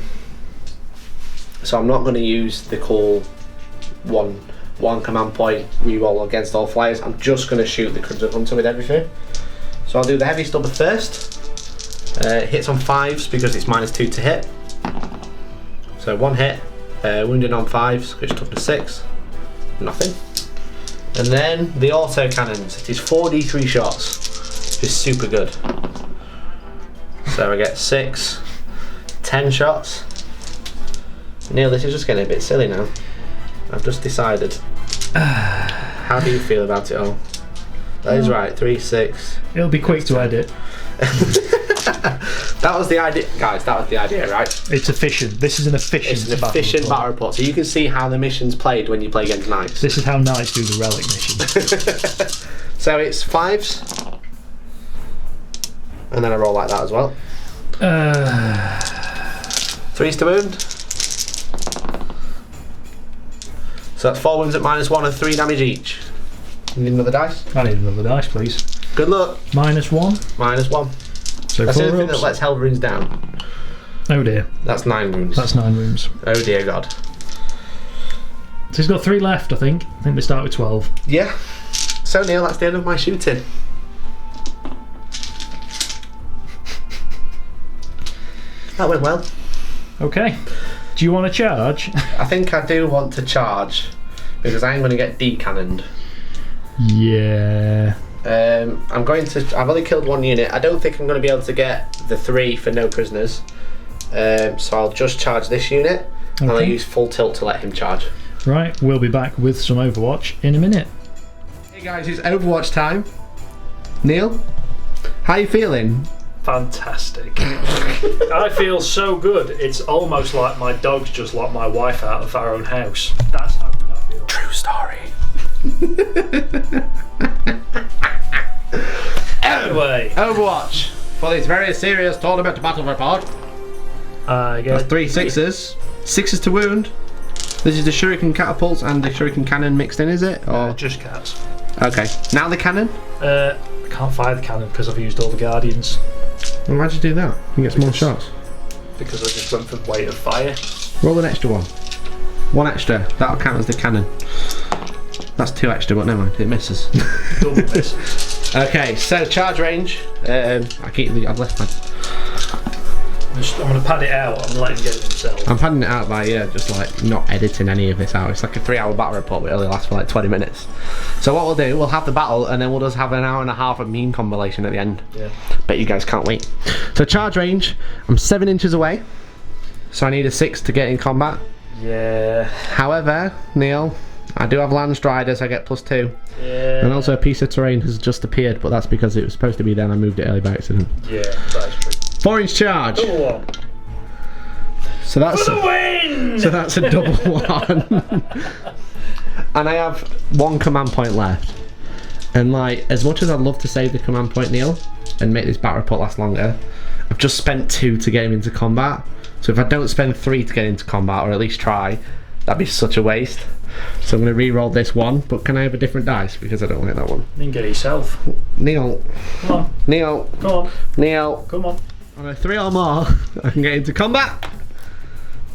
I'm not going to use the cool one command point reroll against all flyers. I'm just going to shoot the Crimson Hunter with everything. So I'll do the heavy stubber first. Hits on 5s because it's -2 to hit. So 1 hit, wounded on 5s, which is toughness 6, nothing. And then the auto cannons. It is 4d3 shots, which is super good. So I get 6, 10 shots. Neil, this is just getting a bit silly now. I've just decided. How do you feel about it all? That is right, 3, 6.
It'll be quick to edit.
That was the idea, guys. That was the idea, right?
It's efficient. This is an efficient.
It's an efficient battle report, so you can see how the mission's played when you play against knights.
This is how knights do the relic mission.
So it's 5s, and then I roll like that as well. 3s to wound. So that's 4 wounds at -1 and 3 damage each. You need another dice?
I need another dice, please.
Good luck.
-1.
-1.
So
That's the
4
only thing
ups.
that lets Helverins down.
Oh dear.
That's 9 wounds.
That's 9 wounds.
Oh dear God.
So he's got 3 left, I think. I think they start with 12.
Yeah. So Neil, that's the end of my shooting. That went well.
Okay. Do you want to charge?
I think I do want to charge because I'm going to get decannoned.
Yeah.
I've only killed 1 unit. I don't think I'm going to be able to get the 3 for no prisoners. So I'll just charge this unit and I'll use full tilt to let him charge.
Right, we'll be back with some Overwatch in a minute.
Hey guys, it's Overwatch time. Neil, how are you feeling?
Fantastic. I feel so good. It's almost like my dog's just locked my wife out of our own house. That's how good I feel.
True story.
Anyway,
Overwatch for this very serious tournament battle report.
I
That's
get
3 6s. 6s to wound. This is the shuriken catapults and the shuriken cannon mixed in, is it? Or
just cats.
okay. Now the cannon.
I can't fire the cannon because I've used all the guardians.
Well, why'd you do that? You get some more shots.
Because I just went for weight of fire.
Roll an extra one. 1 extra. That'll count as the cannon. That's 2 extra, but never mind. It misses.
Double miss.
Okay, so charge range. I've left my.
I'm going to pad it out. I'm letting him get it himself.
I'm padding it out by just like not editing any of this out. It's like a 3-hour battle report, but it only lasts for like 20 minutes. So what we'll do, we'll have the battle, and then we'll just have an hour and a half of meme compilation at the end.
Yeah.
Bet you guys can't wait. So charge range, I'm 7 inches away, so I need a 6 to get in combat.
Yeah.
However, Neil, I do have land strider, so I get +2.
Yeah.
And also a piece of terrain has just appeared, but that's because it was supposed to be there and I moved it early by accident.
Yeah, that is true.
4-inch charge.
Double one.
So that's
For the win!
So that's a double 1. And I have 1 command point left. And like, as much as I'd love to save the command point, Neil, and make this battle report last longer, I've just spent 2 to get him into combat. So if I don't spend 3 to get into combat, or at least try, that'd be such a waste. So I'm going to re-roll this one, but can I have a different dice because I don't like that one?
You can get it yourself.
Neil.
Come on.
Neil.
Come on.
Neil.
Come on.
On a 3 or more, I can get into combat.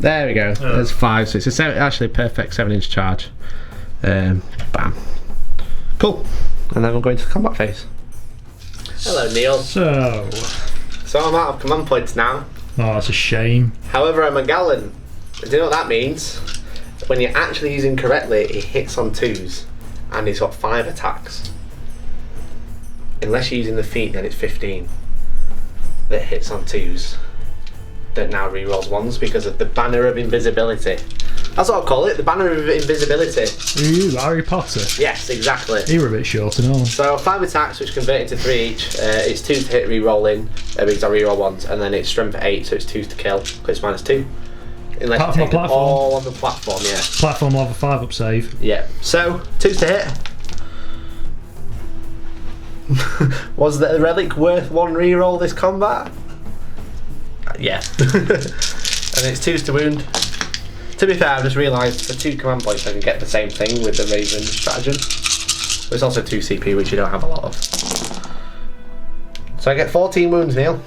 There we go. There's 5, so it's actually a perfect 7-inch charge. Bam. Cool. And then we'll go into the combat phase. Hello, Neil.
So
I'm out of command points now.
Oh, that's a shame.
However, I'm a Gallon. Do you know what that means? When you're actually using correctly, it hits on 2s, and he's got 5 attacks. Unless you're using the feat, then it's 15. That hits on 2s. That now re-rolls 1s because of the Banner of Invisibility. That's what I call it, the Banner of Invisibility.
Ooh, Harry Potter.
Yes, exactly.
You were a bit short and all.
So 5 attacks, which convert into 3 each. It's 2 to hit re-rolling, because I re-roll 1s, and then it's strength 8, so it's 2s to kill, because it's -2. Unless
Apart
you
from
take
the
them
platform.
all on the platform, yeah.
Platform will have a 5-up save.
Yeah. So 2s to hit. Was the Relic worth 1 re-roll this combat? Yeah. And it's 2s to wound. To be fair, I've just realised for 2 command points I can get the same thing with the Raven stratagem. But it's also 2 CP, which you don't have a lot of. So I get 14 wounds, Neil.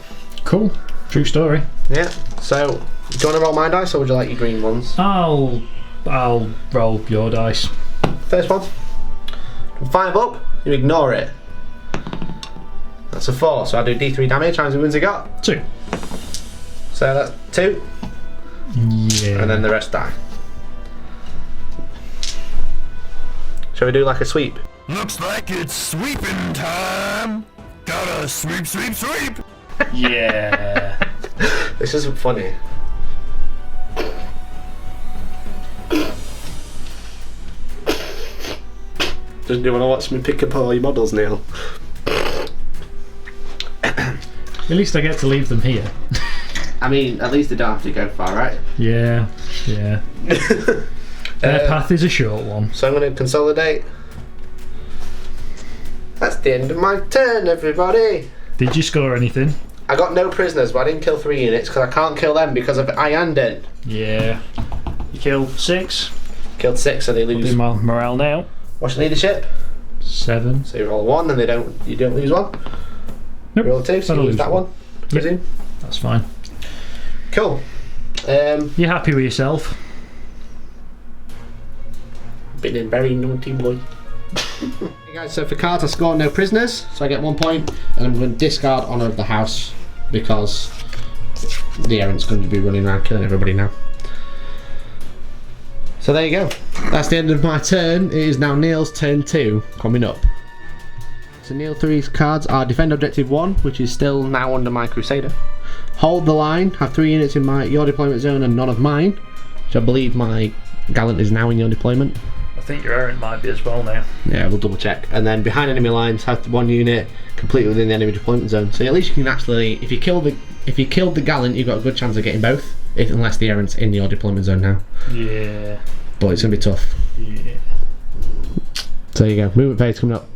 Cool. True story.
Yeah. So, do you want to roll my dice, or would you like your green ones?
I'll roll your dice.
First one. From 5 up, you ignore it. That's a 4, so I do D3 damage. How many wounds I got?
2.
So that's 2.
Yeah.
And then the rest die. Shall we do like a sweep?
Looks like it's sweeping time. Gotta sweep, sweep, sweep.
Yeah.
This isn't funny. Doesn't you want to watch me pick up all your models, Neil?
At least I get to leave them here.
I mean, at least they don't have to go far, right?
Yeah. Their path is a short one.
So I'm going to consolidate. That's the end of my turn, everybody.
Did you score anything?
I got no prisoners, but I didn't kill 3 units because I can't kill them because of Iyanden.
Yeah. You killed 6.
Killed 6, so they lose.
Do my morale now.
What's your leadership?
7.
So you roll 1 and you don't lose 1.
Nope.
Roll 2, so you
I'll
lose that one. Presume.
That's fine.
Cool.
You happy with yourself?
Been a very naughty boy. Hey guys, so for cards I score no prisoners, so I get 1 point, and I'm going to discard Honour of the House because the errant's going to be running around killing everybody now. So there you go. That's the end of my turn. It is now Neil's turn 2 coming up. So Neil 3's cards are Defend Objective 1, which is still now under my Crusader. Hold the Line, have 3 units in your deployment zone and none of mine, which I believe my Gallant is now in your deployment.
I think your errant might be as well now.
Yeah, we'll double check. And then behind enemy lines, have 1 unit completely within the enemy deployment zone. So at least you can actually, if you killed the Gallant, you've got a good chance of getting both, unless the errant's in your deployment zone now.
Yeah.
But it's gonna be tough.
Yeah.
So there you go. Movement phase coming up.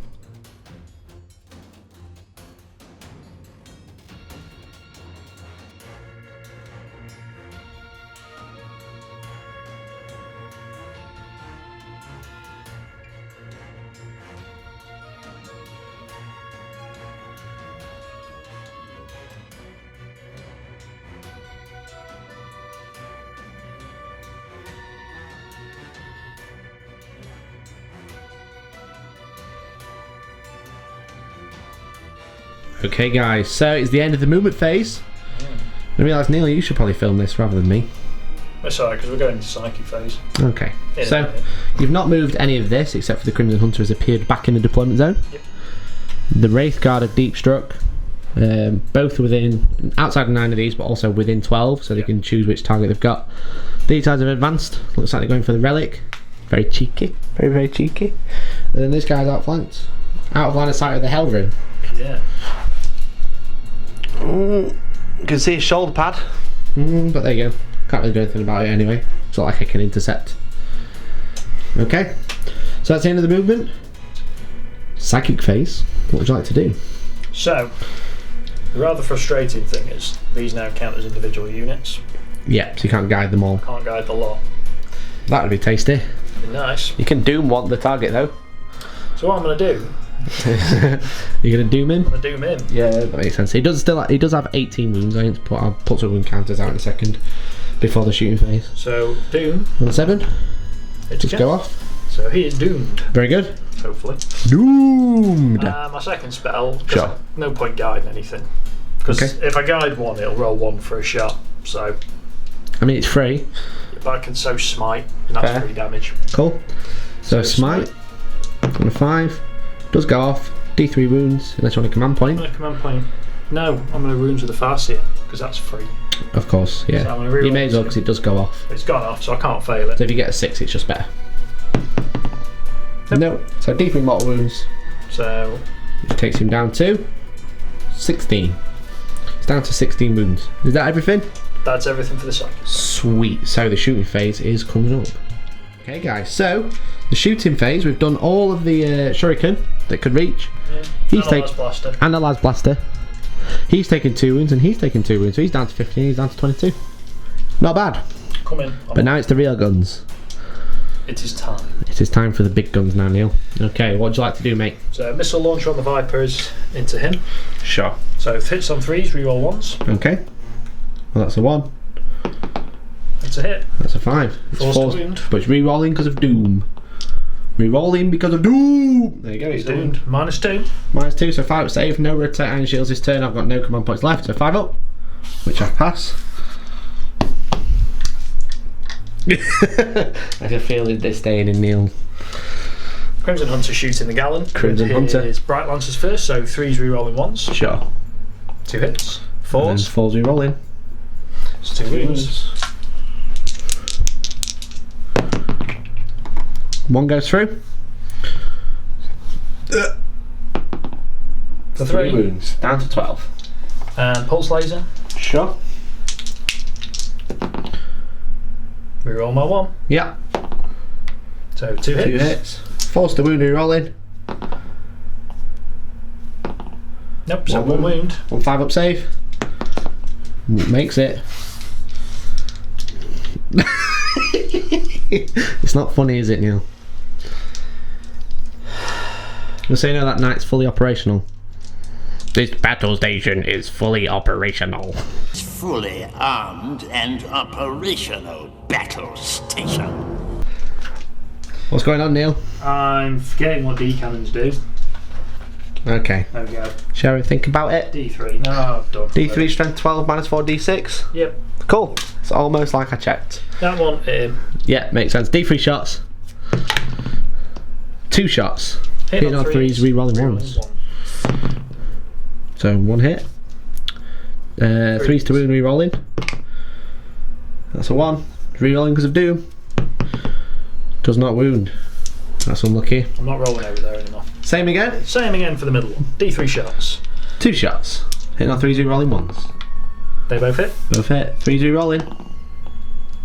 Okay guys, so it's the end of the movement phase. I realised, Neil, you should probably film this rather than me.
That's alright, because we're going into psychic phase.
Okay,
In a
so
minute.
you've not moved any of this except for the Crimson Hunter has appeared back in the deployment zone.
Yep.
The Wraith Guard have deep struck, both within, outside of 9 of these, but also within 12, so they can choose which target they've got. These guys have advanced, looks like they're going for the Relic. Very cheeky, very, very cheeky. And then this guy's outflanked, out of line of sight of the Hellring.
Yeah.
You can see his shoulder pad, but there you go. Can't really do anything about it anyway. It's not like I can intercept. Okay, so that's the end of the movement. Psychic phase. What would you like to do?
So, the rather frustrating thing is these now count as individual units.
Yeah, so you can't guide them all.
Can't guide the lot.
That would be tasty.
Nice.
You can doom want the target though.
So what I'm going to do,
You're gonna doom him?
I'm going to doom him.
Yeah, that makes sense. He does have 18 wounds. I'll put some wound counters out in a second before the shooting phase.
So doom.
On 7.
It's
Just go off.
So he is doomed.
Very good.
Hopefully.
Doomed.
My second spell.
Sure.
No point guiding anything. Because
Okay.
if I guide one, it'll roll 1 for a shot. So.
I mean, it's free.
But I can so smite, and that's
Fair.
3 damage.
Cool. So smite on a 5 does go off. D3 wounds unless you want a command point.
I'm going to command point. No, I'm going to wounds with the Farseer because that's free.
Of course, yeah.
So I'm gonna reroll
You may as well because it does go off.
It's gone off, so I can't fail it.
So if you get a 6, it's just better. No. So D3 mortal wounds.
So
Which takes him down to 16. It's down to 16 wounds. Is that everything?
that's everything for the second.
Sweet. So the shooting phase is coming up. Okay, guys. So the shooting phase, we've done all of the shuriken that could reach.
Yeah.
He's
And a Las blaster.
And the las blaster. He's taken 2 wounds and he's taken 2 wounds. So he's down to 15. He's down to 22. Not bad.
Come in.
But now it's the real guns.
It is time.
It is time for the big guns now, Neil. Okay, what would you like to do, mate?
So missile launcher on the Vipers into him.
Sure.
So if hits on 3s, reroll 1s.
Okay. Well, that's a 1.
That's a hit.
That's a 5. It's
Forced to wound.
But it's re-rolling because of doom. Re-rolling because of doom. There you go. It's doomed.
-2.
-2, so 5 up save. No rotate iron shields this turn. I've got no command points left, so 5 up, which I pass. I can feel it disdain in Neil.
Crimson Hunter shooting the Gallon.
Crimson Hunter.
His Bright Lancers first, so 3s rerolling 1s.
Sure.
2 hits.
And then
4s.
4s re-rolling.
It's 2 wounds.
1 goes through.
For 3
wounds. Down to 12.
And Pulse Laser.
Sure.
Reroll my 1.
Yeah.
So 2 hits.
2 hits. Force the wound re-rolling.
Nope, so 1
1
wound.
1 5 up save. Makes it. It's not funny, is it, Neil? So you know that knight's fully operational. This battle station is fully operational.
Fully armed and operational battle station.
What's going on, Neil?
I'm forgetting what D cannons do.
Okay.
There we go.
Shall we think about it?
D3. No, I've done.
D3 strength 12 -4 D6.
Yep.
Cool. It's almost like I checked.
That one.
Yeah, makes sense. D3 shots. 2 shots. Hitting on 3s, re-rolling 1s. So 1 hit. 3s to wound, re-rolling. That's a 1. Re-rolling because of doom. Does not wound. That's unlucky.
I'm not rolling over there anymore.
Same again.
Same again for the middle one. D3 shots.
2 shots. Hitting on 3s, re-rolling 1s.
They both hit.
Both hit. 3s, re-rolling.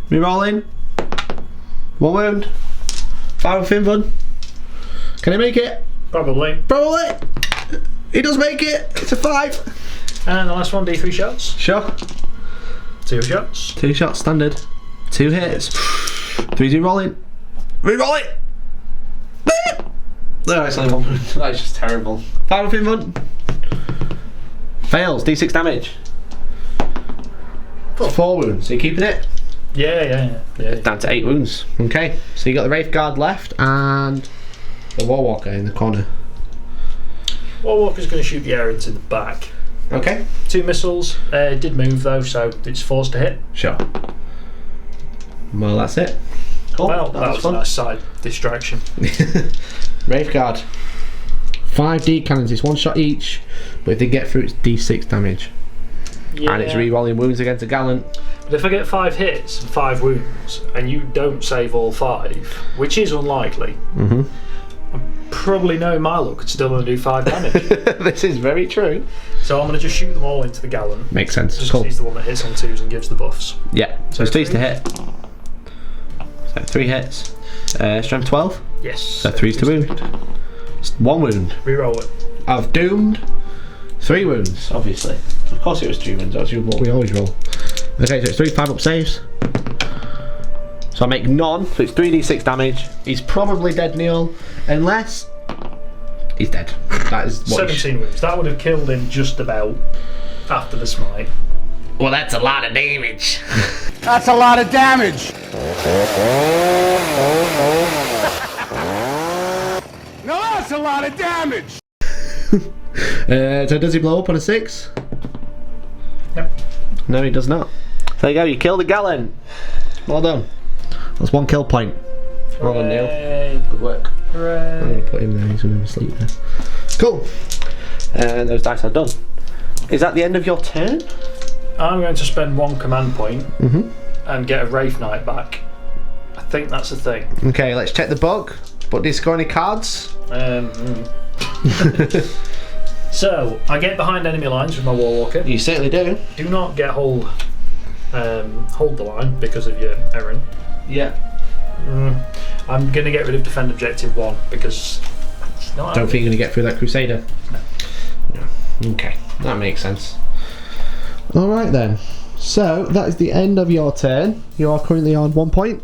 Re-rolling. 1 wound. 5 with Finfun. Can he make it?
Probably.
Probably. He does make it. It's a 5.
And the last one, D3 shots.
Sure.
2 shots.
2 shots standard. 2 hits. 3s re-rolling. Re-roll it. No, it's only 1 wound. That is just terrible. 5 with Finfun. Fails. D6 damage. 4 wounds. Are you keeping it?
Yeah.
Down to 8 wounds. Okay. So you got the Wraith Guard left and the Warwalker in the corner.
Warwalker's going to shoot the air into the back.
Okay.
2 missiles. It did move though, so it's forced to hit.
Sure. Well, that's it. Cool.
Well, that was a nice side distraction.
Wraith Guard. 5 D cannons. It's 1 shot each, but if they get through, it's D6 damage.
Yeah.
And it's re-rolling wounds against a Gallant.
But if I get 5 hits and 5 wounds, and you don't save all 5, which is unlikely, I'm probably knowing my luck, it's still going to do 5 damage.
This is very true.
So I'm going to just shoot them all into the Gallon.
Makes sense.
Just 'cause
Cool.
he's the one that hits on 2s and gives the buffs.
Yeah. So it's 3s to hit. So 3 hits. Strength 12.
Yes.
So 3s to wound. 1 wound.
Reroll it.
I've doomed 3 wounds, obviously. Of course it was 3 wounds, that's what we always roll. Okay, so it's 3 5 up saves. So I make none, so it's 3d6 damage. He's probably dead, Neil, unless he's dead. That is what
17 wounds. That would have killed him just about after the smite.
Well, that's a lot of damage.
That's a lot of damage. No, that's a lot of damage.
So does he blow up on a 6?
Nope.
No, he does not. There you go, you killed a Galen. Well done. That's 1 kill point. Well done, Neil. Good work.
Hooray.
I'm going to put him there, he's going to have a sleep there. Cool. And those dice are done. Is that the end of your turn?
I'm going to spend 1 command point and get a Wraith Knight back. I think that's the thing.
Okay, let's check the book. But do you score any cards?
So, I get behind enemy lines with my Warwalker.
You certainly do.
Do not get hold the line because of your errand.
Yeah.
I'm going to get rid of defend objective 1 because it's not.
Don't think you're going to get through that Crusader? No. Okay, that makes sense. Alright then. So, that is the end of your turn. You are currently on 1 point?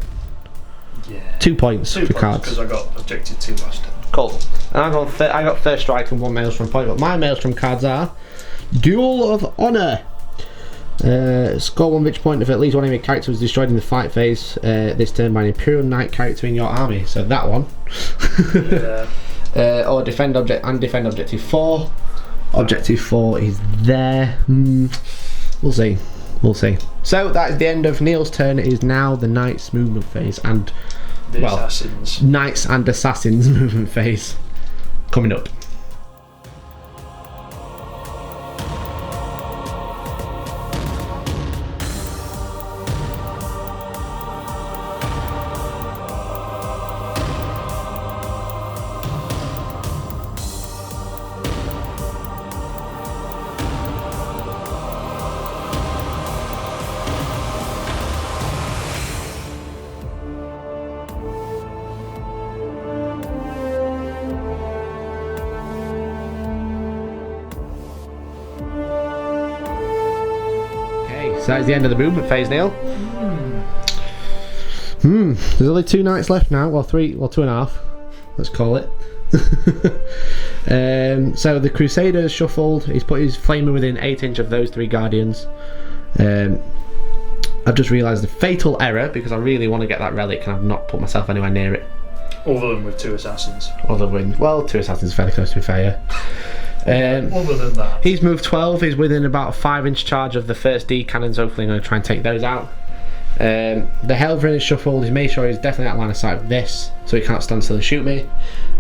Yeah.
2 points
2
for
points
cards.
because I got objective 2 last turn.
Cool. And I got first strike and 1 Maelstrom point, but my Maelstrom cards are Duel of Honour. Score 1 victory point if at least one enemy character was destroyed in the fight phase this turn by an Imperial Knight character in your army. So that one.
Yeah.
Or defend object and defend objective 4. Objective 4 is there. We'll see. We'll see. So that is the end of Neil's turn. It is now the Knights movement phase and
The Assassins.
Knights and Assassins movement phase coming up. So that is the end of the movement phase, Neil. There's only 2 knights left now. Well, 3, well 2.5. Let's call it. So the Crusader has shuffled. He's put his flamer within 8 inch of those 3 guardians. I've just realised the fatal error because I really want to get that relic and I've not put myself anywhere near it.
Other than with 2 assassins.
Other than, well, 2 assassins are fairly close to be fair.
Other than that.
He's moved 12, he's within about a 5 inch charge of the first D cannons, hopefully I'm going to try and take those out. The Helverin is shuffled, he's made sure he's definitely out of line of sight of this, so he can't stand still and shoot me.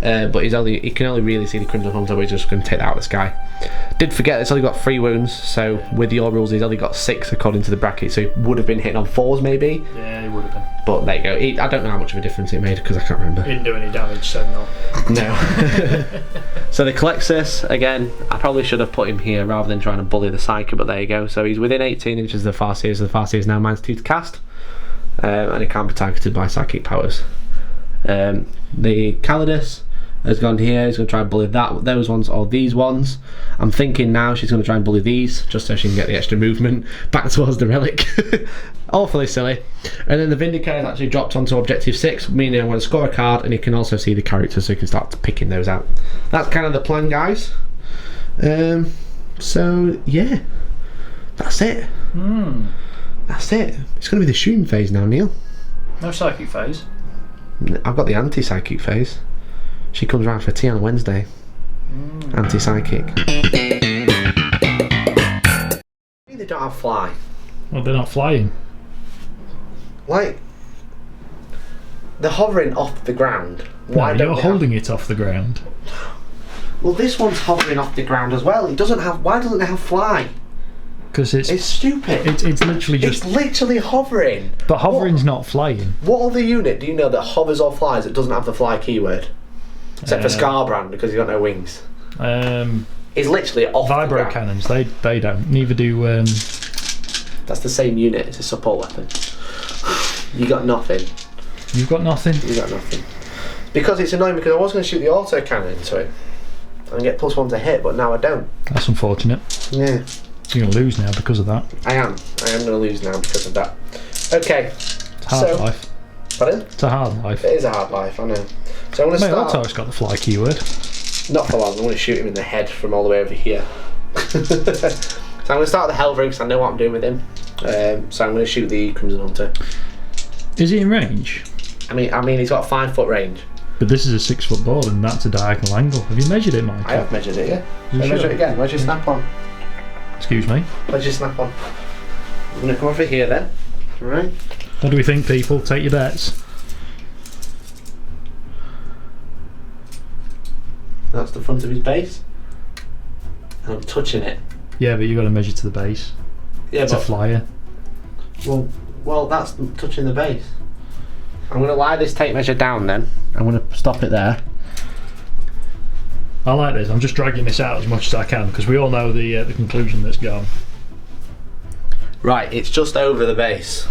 But he can only really see the Crimson Hunter, but he's just going to take that out of the sky. Did forget he's only got 3 wounds, so with your rules he's only got 6 according to the bracket, so he would have been hitting on 4s maybe.
Yeah, he would have been.
But there you go, I don't know how much of a difference it made because I can't remember.
He didn't do any damage, so no.
No. So the Calexis, again, I probably should have put him here rather than trying to bully the Psyker, but there you go. So he's within 18 inches of the Farseer, so the Farseer is now -2 to cast. And it can't be targeted by psychic powers. The Calidus has gone here, he's going to try and bully those ones or these ones. I'm thinking now she's going to try and bully these just so she can get the extra movement back towards the relic. Awfully silly. And then the Vindicator has actually dropped onto objective 6, meaning I'm going to score a card and he can also see the characters so he can start picking those out. That's kind of the plan, guys. So yeah, that's it. That's it. It's going to be the shooting phase now, Neil.
No psychic phase.
I've got the anti-psychic phase. She comes round for tea on a Wednesday. Anti-psychic. They don't have fly.
Well, they're not flying.
Like, they're hovering off the ground. Why
No,
don't
you're
they
holding it off the ground.
Well, this one's hovering off the ground as well. It doesn't have. Why doesn't it have fly?
Because
It's stupid.
it's literally just.
It's literally hovering.
But hovering's not flying.
What other unit do you know that hovers or flies that doesn't have the fly keyword? Except for Scarbrand because he's got no wings. It's literally off the
Vibro
ground.
cannons, they don't. Neither do.
That's the same unit. It's a support weapon. You got nothing.
You've got nothing.
You got nothing. Because it's annoying because I was going to shoot the auto cannon into it and get +1 to hit, but now I don't.
That's unfortunate.
Yeah.
You're going to lose now because of that.
I am going to lose now because of that. Okay.
It's Half-Life.
Pardon?
It's a hard life.
It is a hard life, I know. So I'm going to
Mate,
start...
Otto's got the fly keyword.
Not for long, I'm going to shoot him in the head from all the way over here. So I'm going to start with the Hellstorm because I know what I'm doing with him. So I'm going to shoot the Crimson Hunter.
Is he in range?
I mean, he's got a 5 foot range.
But this is a 6 foot board and that's a diagonal angle. Have you measured it, Mike?
I have measured it, yeah.
You
So
sure?
measure it again. Where's your snap on?
Excuse me.
Where's your snap on? I'm going to come over here then. Alright.
What do we think, people? Take your bets.
That's the front of his base. And I'm touching it.
Yeah, but you've got to measure to the base.
Yeah,
It's a flyer.
Well, that's touching the base. I'm going to lie this tape measure down then. I'm going to stop it there.
I like this. I'm just dragging this out as much as I can because we all know the conclusion that's gone.
Right, it's just over the base.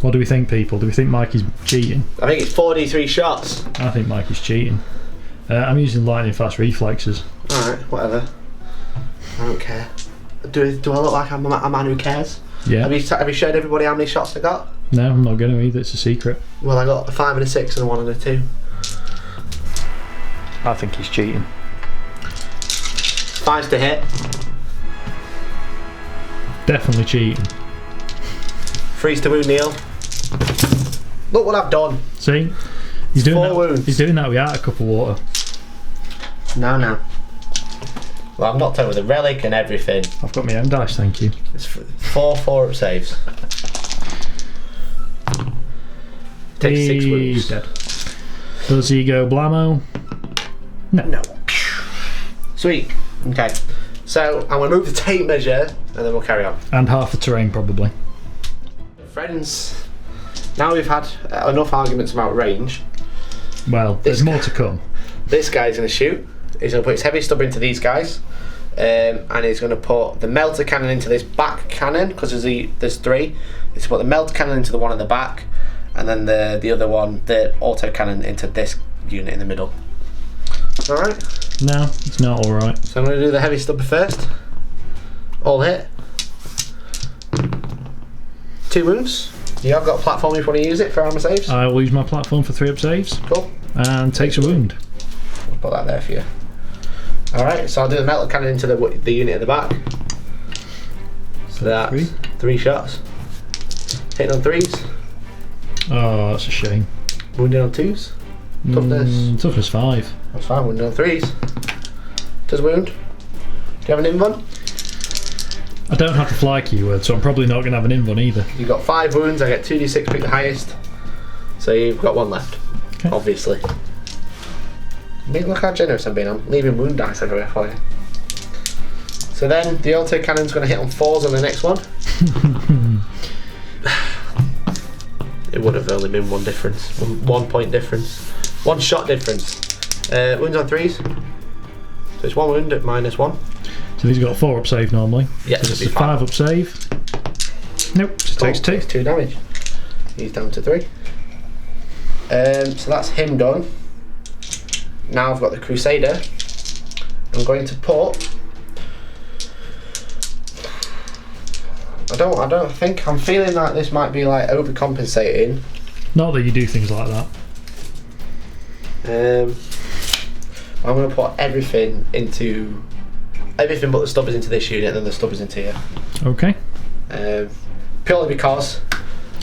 What do we think, people? Do we think Mikey's cheating?
I think it's 43 shots.
I think Mikey's cheating. I'm using lightning fast reflexes.
Alright, whatever. I don't care. Do I look like I'm a man who cares?
Yeah.
Have you showed everybody how many shots I got?
No, I'm not going to either. It's a secret.
Well, I got a 5 and a 6 and a 1 and a 2.
I think he's cheating.
5's to hit.
Definitely cheating.
3's to wound Neil. Look what I've done.
See? He's doing
4
that.
wounds.
He's doing that without a cup of water.
No. Well, I've knocked out with a relic and everything.
I've got my own dice, thank you.
It's 4 4-up saves. Takes 6
He's
wounds.
dead. Does he go blammo? No.
Sweet. Okay. So I'm going to move the tape measure and then we'll carry on.
And half the terrain, probably.
Friends, now we've had enough arguments about range.
Well, there's more to come.
This guy's going to shoot. He's going to put his heavy stubber into these guys. And he's going to put the melter cannon into this back cannon because there's 3. He's put the melter cannon into the one in the back, and then the other one, the auto cannon, into this unit in the middle. Alright?
No, it's not alright.
So I'm going to do the heavy stubber first. All hit. 2 wounds. You have got a platform if you want to use it for armor saves.
I will use my platform for 3 up saves.
Cool.
And takes a wound.
I'll put that there for you. Alright, so I'll do the metal cannon into the unit at the back. So that's 3 shots. Hitting on 3s.
Oh, that's a shame.
Wounded on 2s. Toughness.
Toughness 5.
That's fine, wounded on 3s. Does wound. Do you have an invuln?
I don't have the fly keyword, so I'm probably not going to have an invuln either.
You've got 5 wounds, I get 2d6, pick the highest. So you've got 1 left,
Okay.
obviously. I mean, look how generous I'm being. I'm leaving wound dice everywhere for you. So then the auto cannon's going to hit on 4s on the next one. It would have only been 1 difference, 1 point difference, 1 shot difference. Wounds on 3s. So it's 1 wound at -1.
So he's got a 4 up save normally.
Yeah,
So
it'd
it's
be
a 5 up save. Nope, just takes 2.
Takes 2 damage. He's down to 3. So that's him done. Now I've got the Crusader. I'm going to put. I don't think I'm feeling like this might be like overcompensating.
Not that you do things like that.
I'm going to put everything but the stubbers into this unit, and then the stubbers into here.
Okay.
Purely because.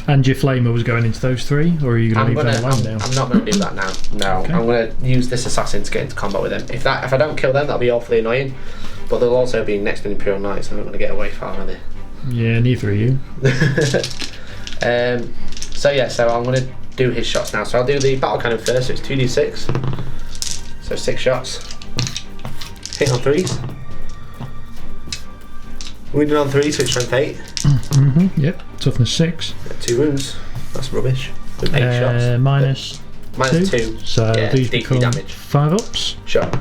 And your flamer was going into those 3, or are you going to leave them alone now?
I'm not going to do that now. No,
Okay.
I'm going to use this assassin to get into combat with them. If I don't kill them, that'll be awfully annoying. But they'll also be next to Imperial Knights, so I'm not going to get away far, are they?
Yeah, neither are you.
So I'm going to do his shots now. So I'll do the battle cannon first. So it's 2d6. So 6 shots. Hit on 3s. Wounded on 3s, so it's strength 8.
Yep, toughness 6.
2 wounds. That's rubbish. With 8 shots.
Minus
-2.
So
Yeah,
these
deeply
become
damaged.
5 ups.
Shot.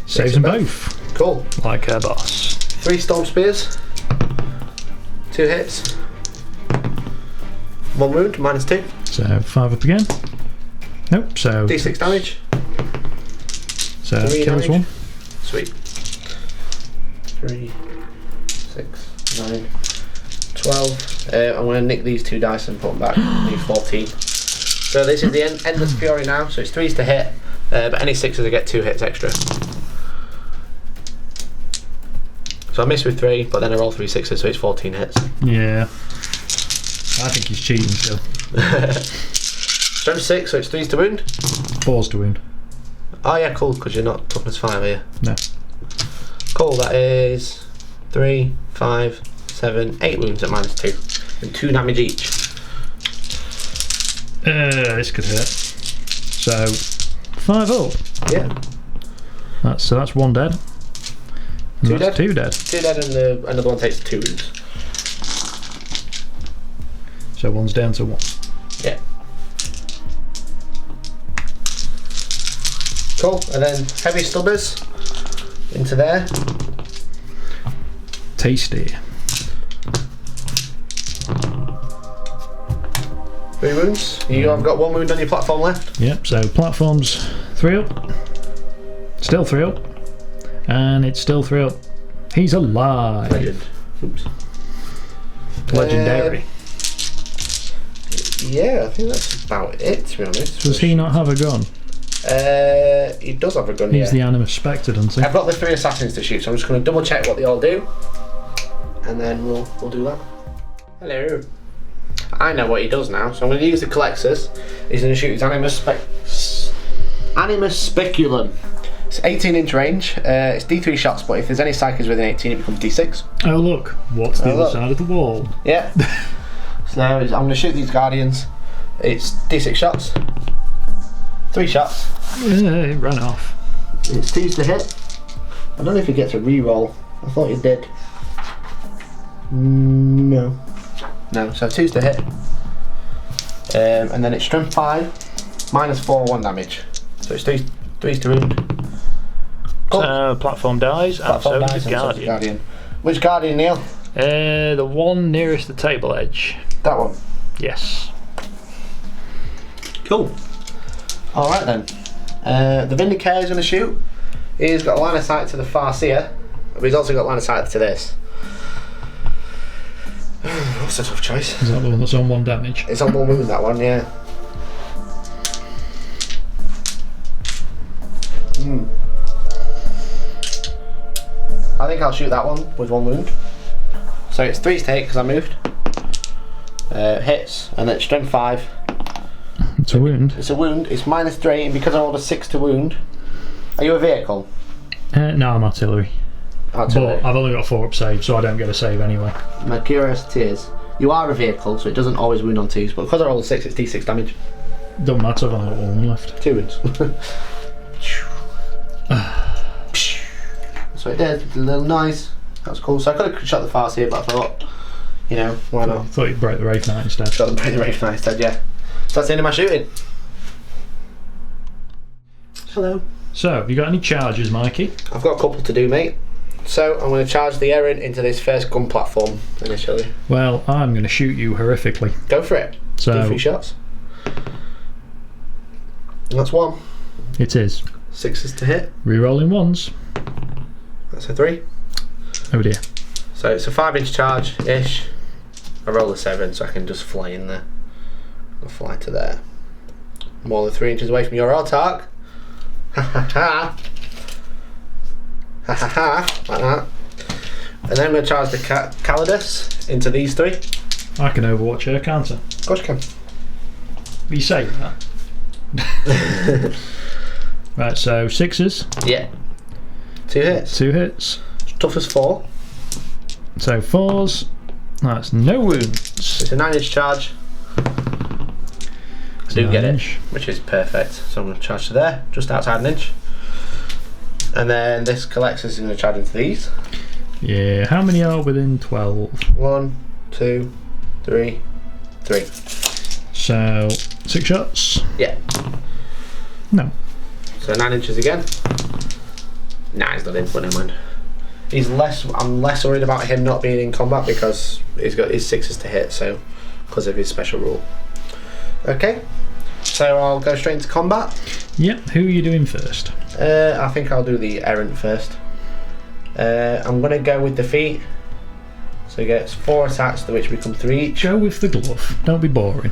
Saves them both.
Cool.
Like a boss.
3 storm spears. 2 hits. 1 wound, -2.
So 5 up again. Nope, so
D6 damage.
So
3
kills
damage.
1.
Sweet. 3, 6, 9, 12. I'm going to nick these 2 dice and put them back. Need 14. So this is the Endless Fury now, so it's 3s to hit, but any 6s I get 2 hits extra. So I miss with 3, but then I roll 3 6s, so it's 14 hits.
Yeah. I think he's cheating still.
Strength 6, so it's 3s to wound.
4s to wound.
Oh yeah, cool, because you're not toughness 5, are you?
No.
Cool, that is 3, 5, 7, 8 wounds at -2. And 2 damage each.
This could hurt. So 5 up.
Yeah.
That's 1 dead. And
2
that's
dead?
2 dead.
2 dead, and another one takes 2 wounds.
So 1's down to 1.
Yeah. Cool, and then heavy stubbers into there.
Tasty.
3 wounds. You have got 1 wound on your platform left.
Yep, so platform's 3 up. Still 3 up. And it's still 3 up. He's alive.
Legend. Oops.
Legendary.
Yeah, I think that's about it, to be honest.
Does he not have a gun?
He does have a gun,
He's
yeah.
the Animus Spectre, doesn't he?
I've got the 3 assassins to shoot, so I'm just going to double check what they all do. And then we'll do that. Hello. I know what he does now, so I'm going to use the collectors. He's going to shoot his Animus Speculum. It's 18-inch range. It's D3 shots, but if there's any psychers within 18, it becomes D6.
Oh look, what's the other
look.
side of the wall?
Yeah. So I'm going to shoot these Guardians. It's D6 shots. 3 shots.
It ran off.
It's 2s to hit. I don't know if he gets a re-roll. I thought he did. No. No, so 2s to hit. And then it's strength 5, -4, 1 damage. So it's 3s to wound. Cool.
So platform dies,
Platform
and
dice
so
and
does
so does
Guardian.
Which Guardian, Neil?
The one nearest the table edge.
That one.
Yes.
Cool. Alright then. The Vindicator is going to shoot. He's got a line of sight to the far seer, but he's also got line of sight to this. That's a tough choice.
Is that the one that's on 1 damage?
It's on 1 wound, that one, yeah. I think I'll shoot that one with 1 wound. So it's 3s to hit because I moved. Hits, and then it's strength 5.
It's a wound.
It's a wound, it's -3, and because I rolled a 6 to wound. Are you a vehicle?
No, I'm artillery.
Artillery.
But I've only got a 4 up save, so I don't get a save anyway.
My curiosity is, you are a vehicle, so it doesn't always wound on 2s, but because I rolled a 6, it's D6 damage.
Don't matter, I've only got 1 left.
2 wounds. So it did, a little noise. That was cool. So I could have shot the fast here, but I thought, you know, why
I
not?
thought you'd break the Wraith Knight instead.
Shot the Break the Wraith Knight instead, yeah. So that's the end of my shooting. Hello.
So, have you got any charges, Mikey?
I've got a couple to do, mate. So I'm going to charge the Errant into this first gun platform initially.
Well, I'm going to shoot you horrifically.
Go for it.
So
Do 3 shots. That's 1.
It is.
6s to hit.
Rerolling 1s.
That's a 3.
Oh dear.
So it's a 5-inch charge-ish. I roll a 7, so I can just fly in there. I'll fly to there. More than 3 inches away from your Autark. Ha ha ha. Ha ha ha. Like that. And then I'm going to charge the Calidus into these 3.
I can overwatch her, can't I?
Of course you can.
You say that. Right, so 6s.
Yeah. 2 hits.
2 hits.
Tough as 4.
So 4s. That's no wounds.
It's a 9-inch charge. I do get it, which is perfect. So I'm going to charge to there, just outside an inch. And then this collector is going to charge into these.
Yeah, how many are within 12?
1, 2, 3, 3.
So 6 shots?
Yeah.
No.
So 9 inches again. Nah, he's not in, but never mind. I'm less worried about him not being in combat because he's got his 6s to hit, so because of his special rule. Okay, so I'll go straight into combat.
Yep, who are you doing first?
I think I'll do the Errant first. I'm going to go with the feet. So So he gets 4 attacks, to which become 3 each.
Go with the glove. Don't be boring.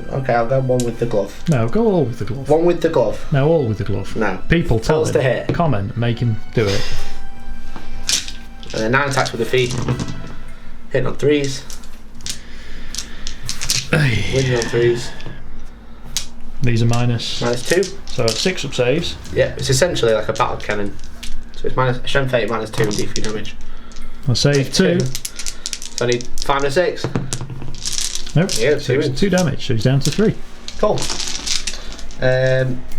Okay, I'll go 1 with the glove.
No, go all with the glove.
1 with the glove.
No, all with the glove.
No.
People tell
Pulls to
him.
hit.
Comment, make him do it.
And then 9 attacks with the feet. Hitting on 3s. Winning on 3s.
These are minus.
-2.
So 6 up saves.
Yeah, it's essentially like a battle cannon. So it's minus strength 8, -2 and D3 damage.
I'll save 2.
So I need 5 and a 6.
Nope.
Yeah, 2
2
wins.
2 damage, so he's down to 3.
Cool.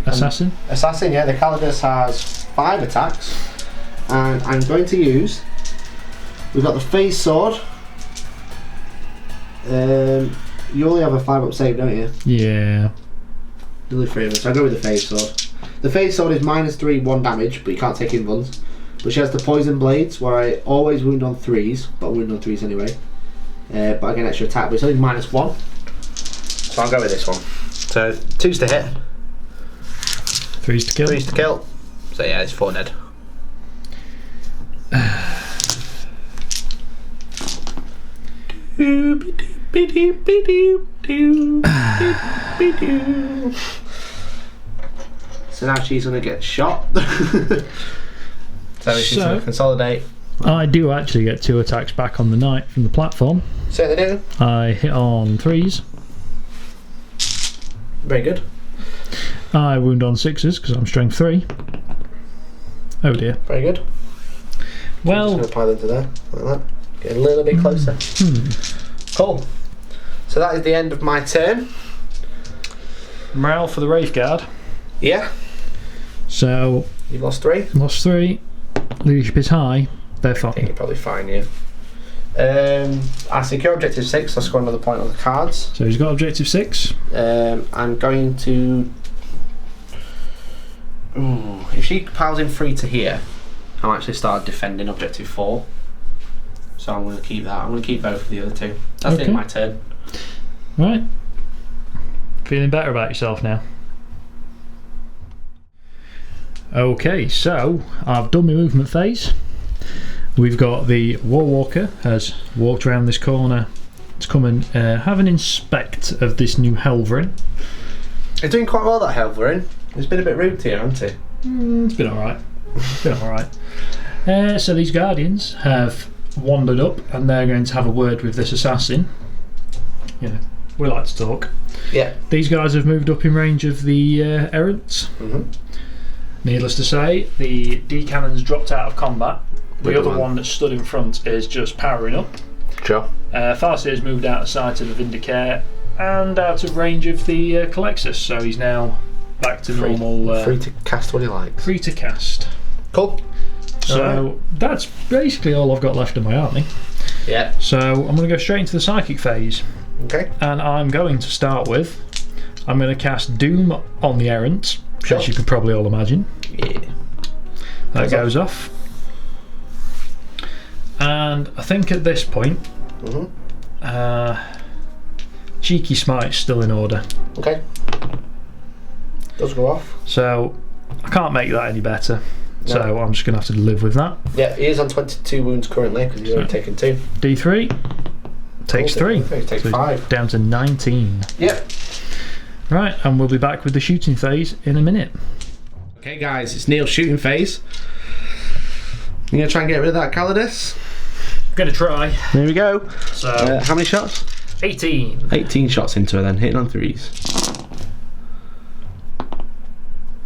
Assassin.
Assassin, yeah, the Calidus has 5 attacks. And I'm going to use... We've got the phase sword. You only have a 5 up save, don't you?
Yeah.
Only 3 of them, so I'll go with the phase sword. The phase sword is -3, 1 damage, but you can't take invuns. But she has the poison blades, where I always wound on 3s, but I wound on 3s anyway. But I get an extra attack, but it's only -1. So I'll go with this one. So 2s to hit.
3s to kill.
3s to kill. So yeah, it's 4 dead. So now she's going to get shot. So she's going to consolidate.
I do actually get 2 attacks back on the knight from the platform.
So they do.
I hit on 3s.
Very good.
I wound on 6s because I'm strength 3. Oh dear.
Very good.
Well,
I'm just going to apply them to there, like that. Get a little bit closer. Cool. So that is the end of my turn.
morale for the Wraith Guard.
Yeah.
So
You've lost 3.
lost 3. Leadership is high. They're
I think
fine.
you're probably fine, yeah. I secure objective 6, I'll score another point on the cards.
So he's got objective 6.
I'm going to... Ooh, if she piles in 3 to here, I'll actually start defending objective 4. So I'm going to keep that. I'm going to keep both of the other 2. That's the end of my turn.
Right. Feeling better about yourself now? Okay, so I've done my movement phase. We've got the Warwalker has walked around this corner to come and have an inspect of this new Helverin.
He's doing quite well, that Helverin. He's been a bit rude here, hasn't he?
It's been alright. It's been alright. So these Guardians have wandered up and they're going to have a word with this assassin. You know, we like to talk.
Yeah.
These guys have moved up in range of the errants. Needless to say, the D-cannon's dropped out of combat. The other one that stood in front is just powering up.
Sure.
Farseer's moved out of sight of the Vindicare and out of range of the Calexis, so he's now back to normal.
Free to cast what he likes.
Free to cast.
Cool.
So that's basically all I've got left of my army.
Yeah.
So I'm going to go straight into the psychic phase.
Okay.
And I'm going to start with, I'm going to cast Doom on the errant, as you could probably all imagine.
Yeah.
That goes off. And I think at this point, Cheeky Smite's still in order.
Okay. Does go off.
So I can't make that any better. No. So I'm just going to have to live with that.
Yeah, he is on 22 wounds currently because he's only taken 2.
D3 takes 3.
Takes 5.
Down to 19.
Yep.
Right, and we'll be back with the shooting phase in a minute.
Okay, guys, it's Neil's shooting phase. You gonna try and get rid of that Calidus?
I'm going to try.
There we go.
So
how many shots?
18.
18 shots into her then, hitting on 3s.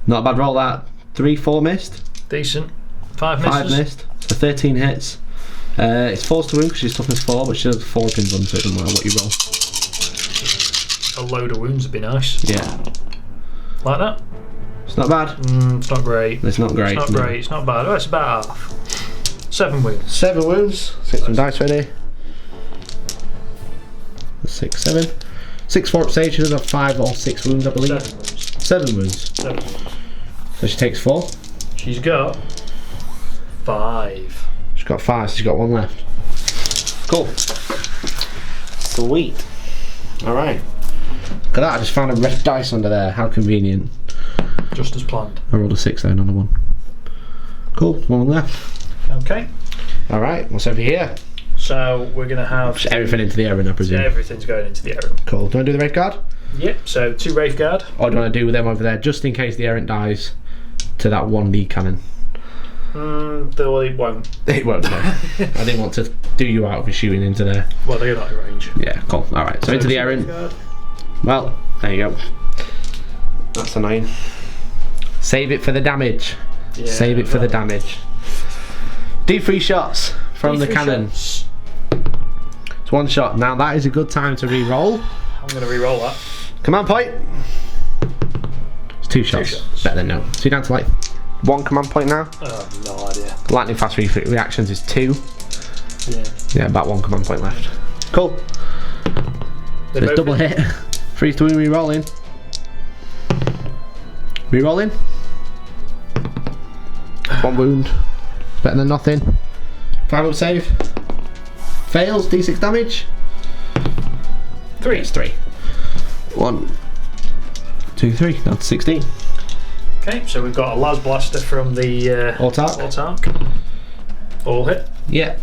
Not a bad roll that. 3, 4 missed.
Decent. 5 misses.
5 missed. So 13 hits. It's 4s to wound because she's toughness 4, but she has 4 pins on, so it doesn't matter what you roll.
A load of wounds would be nice.
Yeah.
Like that?
It's not bad.
It's not great.
It's not great.
It's not great. It's not bad. Oh, it's about half. 7 wounds.
7 wounds. Get some dice ready. 6, 7. 6 4 up stage. She does have 5 or 6 wounds, I believe. 7 wounds. 7. So she takes 4.
She's got 5.
She's got 5, so she's got 1 left. Cool. Sweet. Alright. Look at that, I just found a red dice under there. How convenient.
Just as planned.
I rolled a 6 there, not a 1. Cool, 1 left.
Okay.
Alright, what's over here?
So we're going to have
Just everything into the Aaron, I presume.
everything's going into the Aaron.
Cool. Do you want to do the Wraith Guard?
Yep. So 2 Wraith Guard.
Or do you want to do them over there, just in case the Errant dies to that 1 lead cannon?
Though it won't.
It won't, no. I didn't want to do you out with shooting into there.
Well, they're not in range.
Yeah, cool. Alright, so into the Errant. Well, there you go. That's annoying. Save it for the damage.
Yeah,
Save it for the damage. D3 shots from the cannon.
Shots.
It's 1 shot. Now that is a good time to re-roll.
I'm going to re-roll that.
Command point. It's 2 shots. Better than no. So you're down to like 1 command point now.
No idea.
Lightning fast reactions is 2. Yeah, about 1 command point left. Cool. So it's double hit. Freeze to re-rolling. Re-rolling. 1 wound. Better than nothing. 5 up save. Fails. D6 damage. 3. It's 3. 1, 2, 3. Down to 16.
Okay, so we've got a Las Blaster from the Autark. All hit.
Yeah.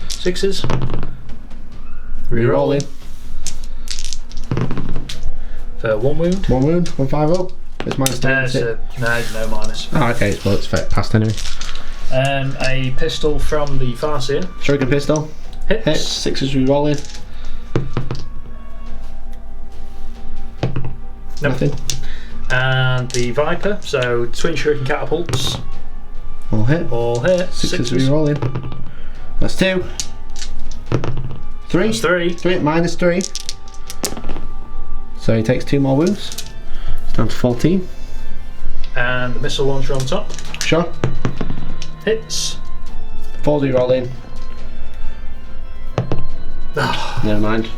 6s.
Re-rolling.
For 1 wound.
1 wound. 1 5 up. It's minus 10.
No minus.
Oh, okay. Well, it's passed anyway.
A pistol from the Farseer.
Shuriken pistol.
Hits.
6s re-rolling.
Nope.
Nothing.
And the Viper, so twin shuriken catapults.
All hit.
All hit.
6s re-rolling. That's 2. 3.
That's 3.
3 minus 3. So he takes 2 more wounds. It's down to 14.
And the missile launcher on top.
Sure.
Hits.
4 re-rolling. Never mind.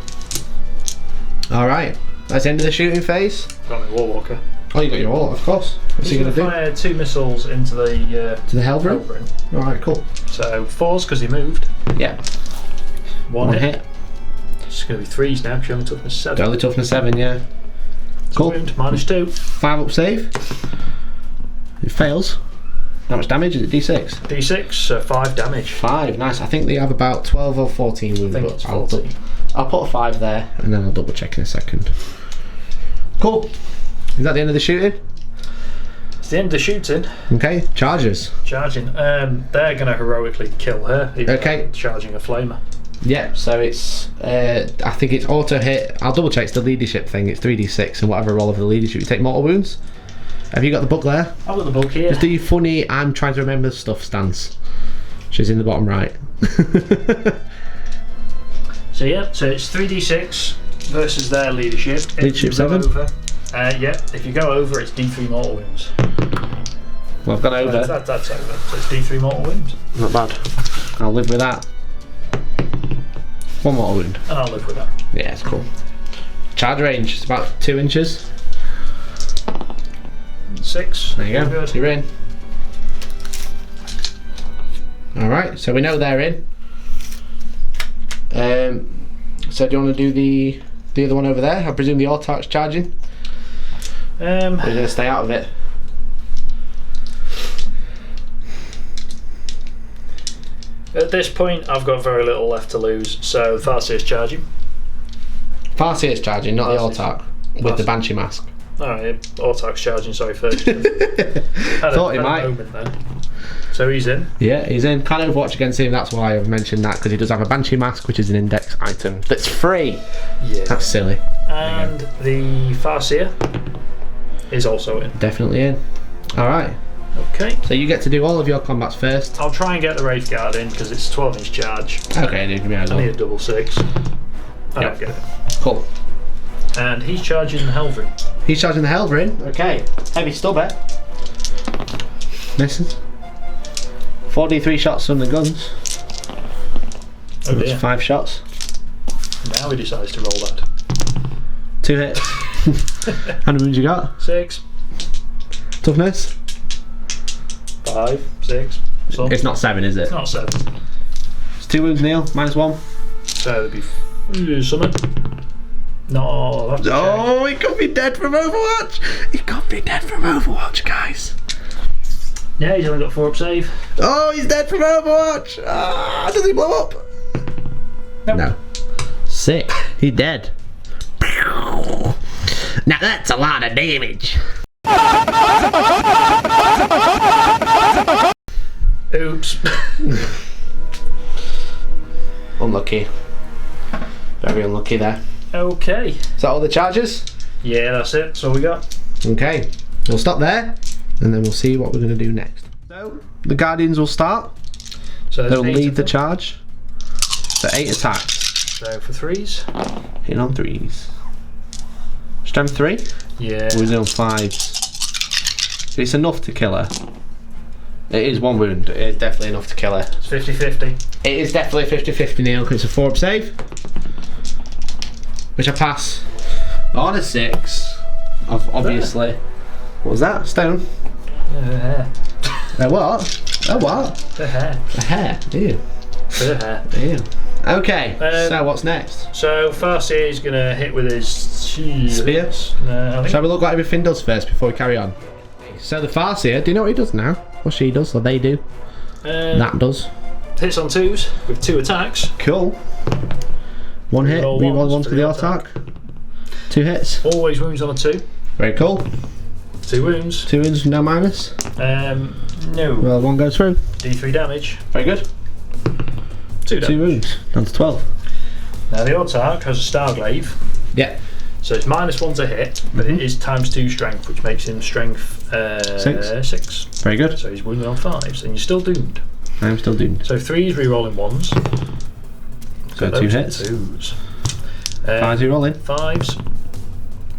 Alright. That's the end of the shooting phase.
Got my Warwalker.
Oh, you got your wall, of course. What's he going to do?
Fire 2 missiles into the
To the Hellbrim? Alright, cool.
So 4s because he moved.
Yeah.
1 hit. It's going to be 3s now because you're only toughness 7.
Only toughness 7, yeah. Cool.
Wound, minus 2.
5 up save. It fails. How much damage is it? D6?
D6, so 5 damage.
5, nice. I think they have about 12 or 14 wounds.
I think it's 14.
I'll put a 5 there and then I'll double check in a second. Cool. Is that the end of the shooting?
It's the end of the shooting.
Okay, chargers.
Charging. They're going to heroically kill her. Even
Okay.
Charging a flamer.
Yeah, so it's, I think it's auto hit. I'll double check, it's the leadership thing. It's 3d6 and whatever roll of the leadership. You take mortal wounds. Have you got the book there?
I've got the book here.
Just do your funny, I'm trying to remember stuff stance. She's in the bottom right.
So yeah, so it's 3d6 versus their leadership.
Leadership 7?
Yeah, if you go over, it's d3 mortal wounds.
Well, I've gone over.
That's over. So it's d3 mortal wounds.
Not bad. I'll live with that. 1 mortal wound.
And I'll live with that.
Yeah, it's cool. Charge range, it's about 2 inches.
6.
There you go.
Good.
You're in. Alright, so we know they're in. So do you want to do the other one over there? I presume the Autark's charging? Or are you going to stay out of it?
At this point, I've got very little left to lose, so Farseer's charging.
Farseer's charging, not the
Farseer's-
Autark. With the Banshee mask.
Alright, Autark's charging, sorry, first.
Thought he might.
Moment then. So he's in.
Yeah, he's in. Can't Overwatch against him, that's why I've mentioned that, because he does have a Banshee mask, which is an index item that's free.
Yeah.
That's silly.
And the Farseer is also in.
Definitely in. Alright.
Okay.
So you get to do all of your combats first.
I'll try and get the Wraith Guard in because it's 12-inch charge.
Okay, dude, give me a
I need a double 6. I don't get it.
Cool.
And he's charging the Helvrin.
He's charging the Hellbrim. Okay. Heavy stubber. Misses. 4d3 shots from the guns.
Oh
That's
dear.
5 shots.
Now he decides to roll that.
2 hits. How many wounds you got?
6,
Toughness?
5, 6. Some.
It's not 7, is it?
It's not 7.
It's 2 wounds, Neil. -1.
So there'd be something. No, that's okay.
Oh, he could be dead from Overwatch. He could be dead from Overwatch, guys.
Yeah, he's only got 4 up save.
Oh, he's dead from Overwatch. Ah, does he blow up?
Nope.
No. Sick. He's dead. Now that's a lot of damage.
Oops.
Unlucky. Very unlucky there.
Okay.
Is that all the charges?
Yeah, that's it. That's all we got.
Okay. We'll stop there and then we'll see what we're going to do next. So, the Guardians will start.
So
They'll
there's 8
lead
of
the
them.
charge. So 8 attacks.
So for 3s.
Hitting on 3s. Strength 3?
Yeah.
Wounding on 5s. It's enough to kill her. It is 1 wound. It is definitely enough to kill her.
It's 50-50.
It is definitely 50-50 Neil, because it's a 4-up save. Which I pass. On a 6. Obviously. What was that? Stone?
Hair.
A what? A what?
The hair.
A hair. Ew.
The hair.
Ew. Okay, so what's next?
So Farsi is going to hit with his
Spear?
I think.
Shall we look what everything does first before we carry on? So the Farseer, do you know what he does now? Or she does, or they do? That does.
Hits on 2s with 2 attacks.
Cool. 1 hit,
Reroll
reroll
ones
1 for the attack. 2 hits.
Always wounds on a 2.
Very cool.
2 wounds.
2 wounds, no minus.
No.
Well, 1 goes through.
D3 damage.
Very good.
2 damage.
2 wounds, down to 12.
Now the Autark has a Starglaive.
Yeah.
So it's -1 to hit, but it is ×2 strength, which makes him strength 6.
Very good.
So he's wounded on 5s, and you're still doomed.
I am still doomed.
So 3s rerolling 1s.
So 2
those are
hits.
2s.
5s rerolling.
5s.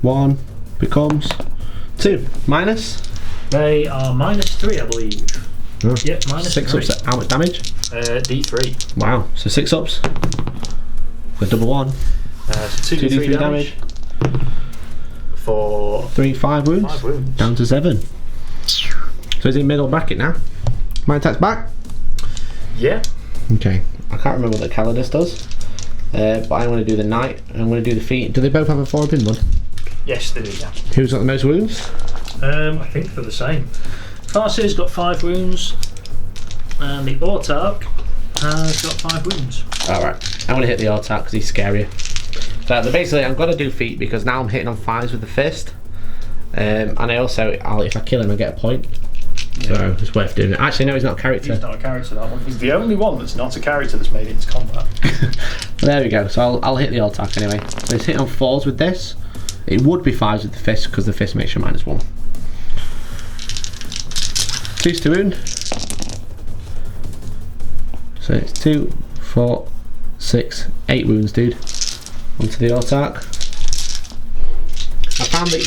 1 becomes 2. Minus?
They are -3, I believe.
Oh.
Yep, -3.
6 ups at how much damage?
D3.
Wow, so 6 ups. For double 1.
So 2d3 damage. For
3, 5 wounds.
5 wounds.
Down to 7. So he's in middle bracket now. My attack's back.
Yeah.
Okay. I can't remember what the Calidus does. But I'm going to do the Knight. I'm going to do the feet. Do they both have a 4-up in one?
Yes, they do, yeah.
Who's got the most wounds?
I think they're the same. Farsi's got 5 wounds, and the Autark has got 5 wounds.
Alright. I'm going to hit the Autark because he's scarier. So basically I'm going to do feet because now I'm hitting on 5s with the fist. And I also, if I kill him I get a point. Yeah. So it's worth doing it. Actually no, he's not a character.
He's not a character, that one. He's the only one that's not a character that's made it into combat.
There we go. So I'll hit the Autark anyway. So it's hitting on 4s with this. It would be 5s with the fist because the fist makes you -1. 2's to wound. So it's 2, 4, 6, 8 wounds, dude. Onto the Autark. I found that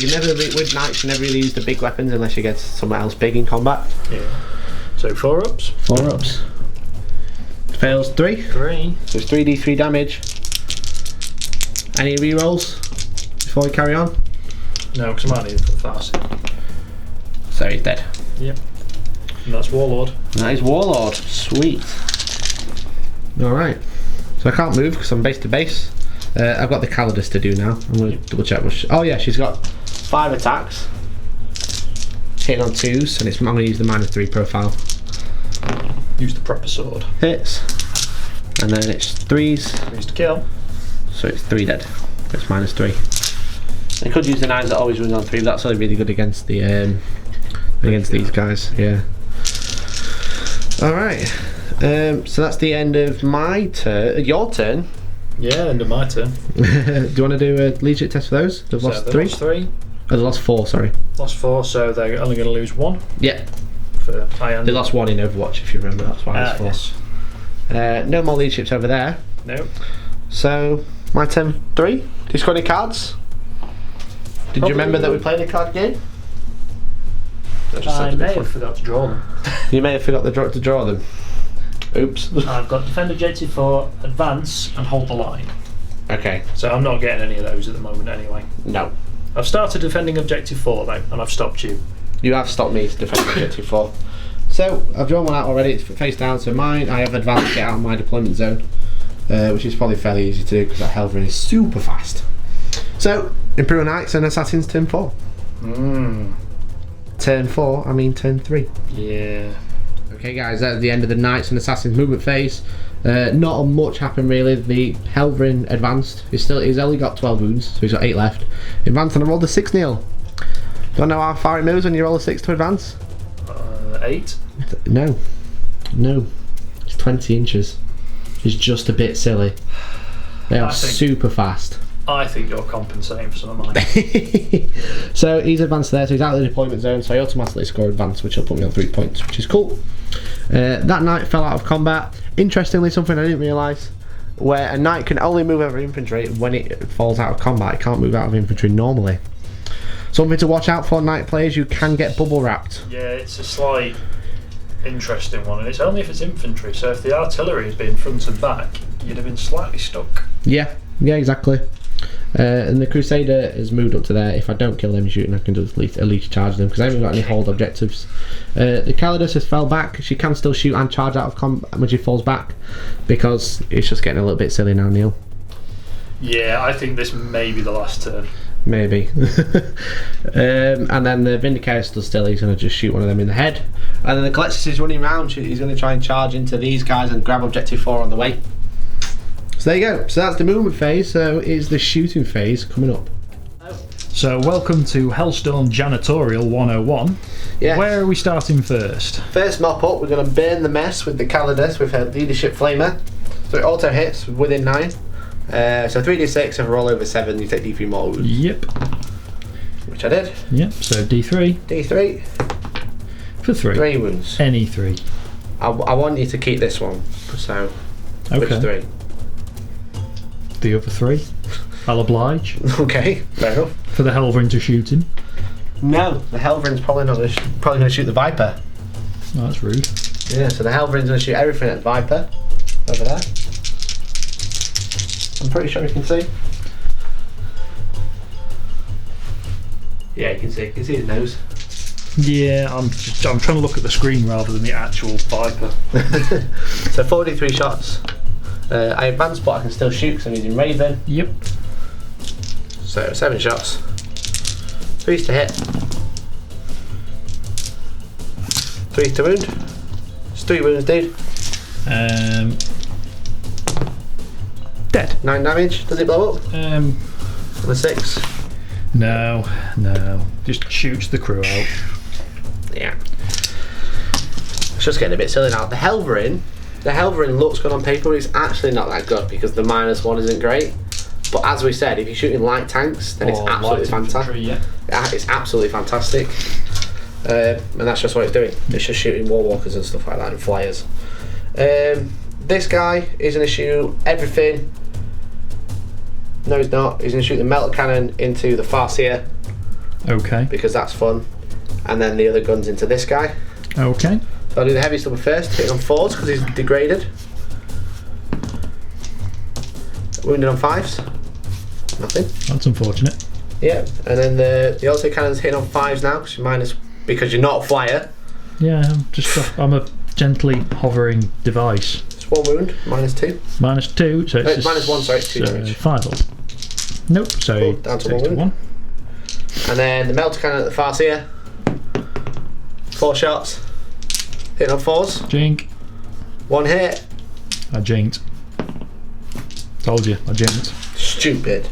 with knights you never really use the big weapons unless you get someone else big in combat.
Yeah. So 4 ups.
4 ups. Fails 3.
3.
So it's 3d3 damage. Any rerolls before we carry on?
No, because I might need it for the Farsi.
So he's dead.
Yep. And that's Warlord.
That is Warlord. Sweet. Alright. So I can't move because I'm base to base. I've got the Calidus to do now. I'm going to double check. Oh yeah, she's got 5 attacks. Hitting on 2s, and I'm going to use the -3 profile.
Use the proper sword.
Hits. And then it's 3s.
Use to kill.
So it's 3 dead. It's -3. I could use the 9s that always win on 3, but that's only really good against the against these guys. Yeah. Alright. So that's the end of my turn. Your turn.
Yeah, end of my turn.
Do you want to do a leadership test for those? They've lost 3?
Lost 3.
Oh, they lost 4, sorry.
Lost 4, so they're only going to lose 1
Yeah.
for Iyanden.
They lost 1 in Overwatch, if you remember. That's why it's 4.
Yes.
No more leaderships over there.
No.
So, my turn 3. Do you score any cards? Did you remember that we played a card game?
I may have forgot to draw them.
You may have forgot to draw them. Oops.
I've got defend objective 4, advance, and hold the line.
Okay.
So I'm not getting any of those at the moment anyway.
No.
I've started defending objective 4 though, and I've stopped you.
You have stopped me to defend objective 4. So, I've drawn one out already. It's face down. So mine, I have advanced to get out of my deployment zone. Which is probably fairly easy to do because that Helverin is super fast. So, Imperial Knights and Assassins turn 4. Turn 4, I mean turn 3.
Yeah.
Okay guys, that's the end of the Knights and Assassins movement phase. Not much happened really. The Helverin advanced. He's only got 12 wounds, so he's got 8 left. Advanced and I rolled a 6-0. Don't know how far it moves when you roll a 6 to advance?
8?
No. It's 20 inches. It's just a bit silly. They are super fast.
I think you're compensating for some of mine.
So he's advanced there, so he's out of the deployment zone, so I automatically score advance, which will put me on 3 points, which is cool. That knight fell out of combat. Interestingly, something I didn't realise, where a knight can only move over infantry when it falls out of combat. It can't move out of infantry normally. Something to watch out for, knight players, you can get bubble wrapped.
Yeah, it's a slight interesting one, and it's only if it's infantry, so if the artillery has been front and back, you'd have been slightly stuck.
Yeah, exactly. And the Crusader has moved up to there. If I don't kill them shooting, I can just at least charge them, because I haven't got any hold objectives. The Calidus has fell back. She can still shoot and charge out of combat when she falls back, because it's just getting a little bit silly now, Neil.
Yeah, I think this may be the last turn.
Maybe. And then the Vindicator stood still. He's going to just shoot one of them in the head. And then the Colexis is running around. He's going to try and charge into these guys and grab objective 4 on the way. So there you go. So that's the movement phase. So is the shooting phase coming up.
So welcome to Hellstorm Janitorial 101.
Yeah.
Where are we starting first?
First mop up, we're going to burn the mess with the Calidus with her leadership flamer. So it auto hits within 9. So 3d6, if I roll over 7, you take d3 more wounds.
Yep.
Which I did.
Yep, so d3.
D3.
For 3.
3 wounds.
Any 3.
I want you to keep this one. So, which 3?
The other 3. I'll oblige.
Okay, fair enough.
For the Helverin to shoot him.
No, the Helverin's probably going to shoot the Viper.
Oh, that's rude.
Yeah, so the Helverin's going to shoot everything at Viper. Over there. I'm pretty sure you can see. Yeah, you can see his nose.
Yeah, I'm trying to look at the screen rather than the actual Viper.
So 43 shots. I advance, but I can still shoot because I'm using Raven.
Yep.
So 7 shots. 3's to hit. 3's to wound. It's 3 wounds, dude.
Dead.
9 damage. Does it blow up? On a 6.
No. Just shoots the crew out.
Yeah. It's just getting a bit silly now. The Helverin looks good on paper, but it's actually not that good because the -1 isn't great. But as we said, if you're shooting light tanks, then it's absolutely fantastic.
Yeah.
It's absolutely fantastic. And that's just what it's doing. It's just shooting warwalkers and stuff like that and flyers. This guy is going to shoot everything. No, he's not. He's going to shoot the melter cannon into the Farseer.
Okay.
Because that's fun. And then the other guns into this guy.
Okay.
So I'll do the heavy stubber first, hitting on 4s because he's degraded. Wounded on 5s. Nothing.
That's unfortunate.
Yeah, and then the auto cannon's hitting on 5s now because you're not a flyer.
Yeah, I'm a gently hovering device.
It's 1 wound, -2.
-2, so it's
-1, sorry, it's 2 damage.
5 up. Nope, so
down to
takes
1 wound. And then the melter cannon at the Farseer. 4 shots. Hitting on 4s.
Jink.
1 hit.
I jinked. Told you, I jinked.
Stupid.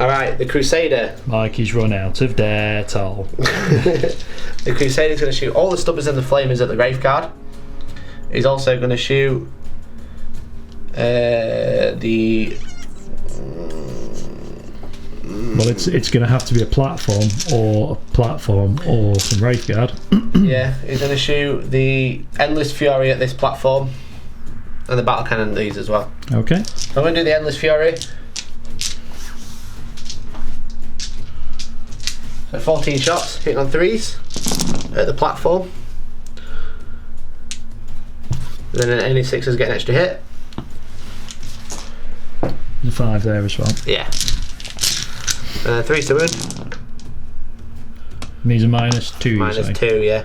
Alright, the Crusader.
Mikey's run out of data.
The Crusader's going to shoot all the stubbers and the flamers at the Wraith Guard. He's also going to shoot the...
Well, it's going to have to be a platform or some Wraith Guard.
Yeah, he's going to shoot the Endless Fury at this platform and the battle cannon at these as well.
Okay.
So I'm going to do the Endless Fury. So 14 shots, hitting on 3s at the platform. And then any 6s get an extra hit.
The 5 there as well.
Yeah. 3's to wound.
These are -2.
-2, yeah.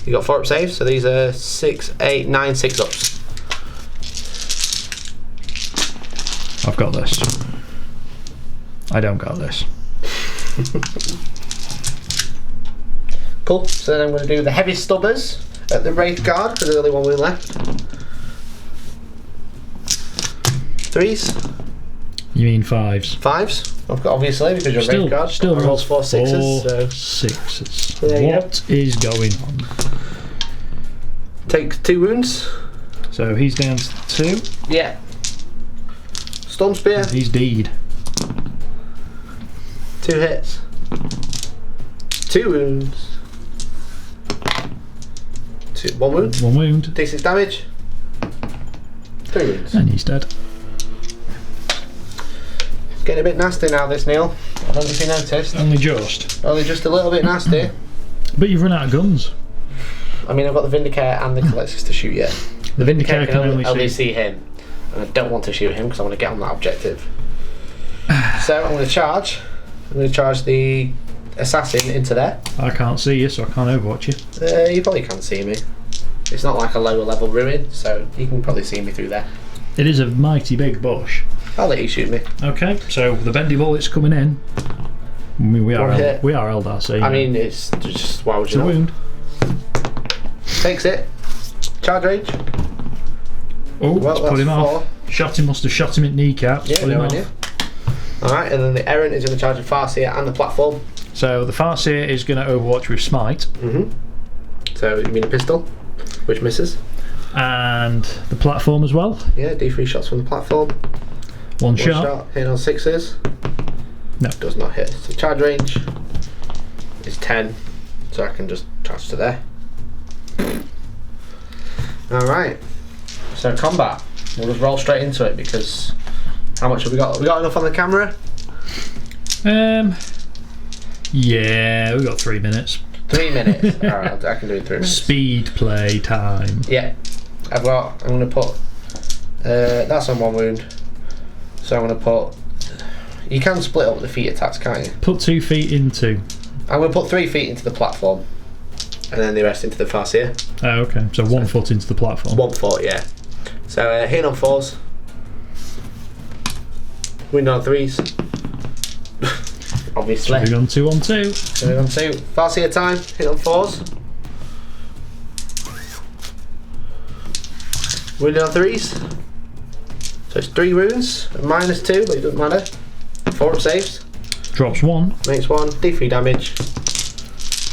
You got 4 up saves, so these are 6, 8, 9, 6 ups.
I've got this. I don't got this.
Cool. So then I'm going to do the heavy stubbers at the Wraith Guard because there's only 1 wound left. 3s.
You mean 5s?
5s. I've got, obviously, because you're a
Still,
rave card.
still
I rolled 4 6s. So
6s.
There you
What is going on?
take 2 wounds.
So he's down to 2.
Yeah. Storm Spear.
He's deed.
2 hits. 2 wounds. 1 wound.
1 wound.
D6 damage. 3 wounds.
And he's dead.
It's getting a bit nasty now, this, Neil. I don't know if you noticed.
Only just.
Only just a little bit nasty.
But you've run out of guns.
I mean, I've got the Vindicare and the Collectors to shoot yet. The Vindicare can only see him. And I don't want to shoot him because I want to get on that objective. So I'm going to charge. I'm going to charge the assassin into there.
I can't see you, so I can't overwatch you.
You probably can't see me. It's not like a lower level ruin, so you can probably see me through there.
It is a mighty big bush.
I'll let you shoot me.
Okay, so the bendy bullet's coming in. I mean, we are Eldar, so
I mean, it's just, why would
it's
you
a
not?
wound.
Takes it. Charge range.
Oh,
Well,
let's put
that's
him
4.
off. Shot him, must have shot him at kneecap.
Yeah,
Put him
no
off.
idea. Alright, and then the Errant is going to charge the Farseer and the platform.
So the Farseer is going to overwatch with Smite.
So you mean a pistol, which misses.
And the platform as well.
Yeah, D3 shots from the platform.
One
One
shot.
shot, hitting on 6s.
No.
Does not hit. So charge range is 10, so I can just charge to there. Alright, so combat. We'll just roll straight into it because how much have we got? We got enough on the camera?
Yeah, we've got 3 minutes.
3 minutes. Alright, I can do it in 3 minutes.
Speed play time.
Yeah, I'm going to put, that's on 1 wound. So I'm going to put, you can split up the feet attacks, can't you?
Put 2 feet into.
I'm going to put 3 feet into the platform. And then the rest into the Farseer.
Oh, okay. So 1 foot into the platform.
1 foot, yeah. So hitting on 4s. Wound on 3s. Obviously.
We've gone 2 on 2.
So we're on 2. Farseer time, hit on 4s. Wounded on 3s. So it's 3 wounds, minus 2, but it doesn't matter. 4 up saves.
Drops 1.
Makes 1, D3 damage.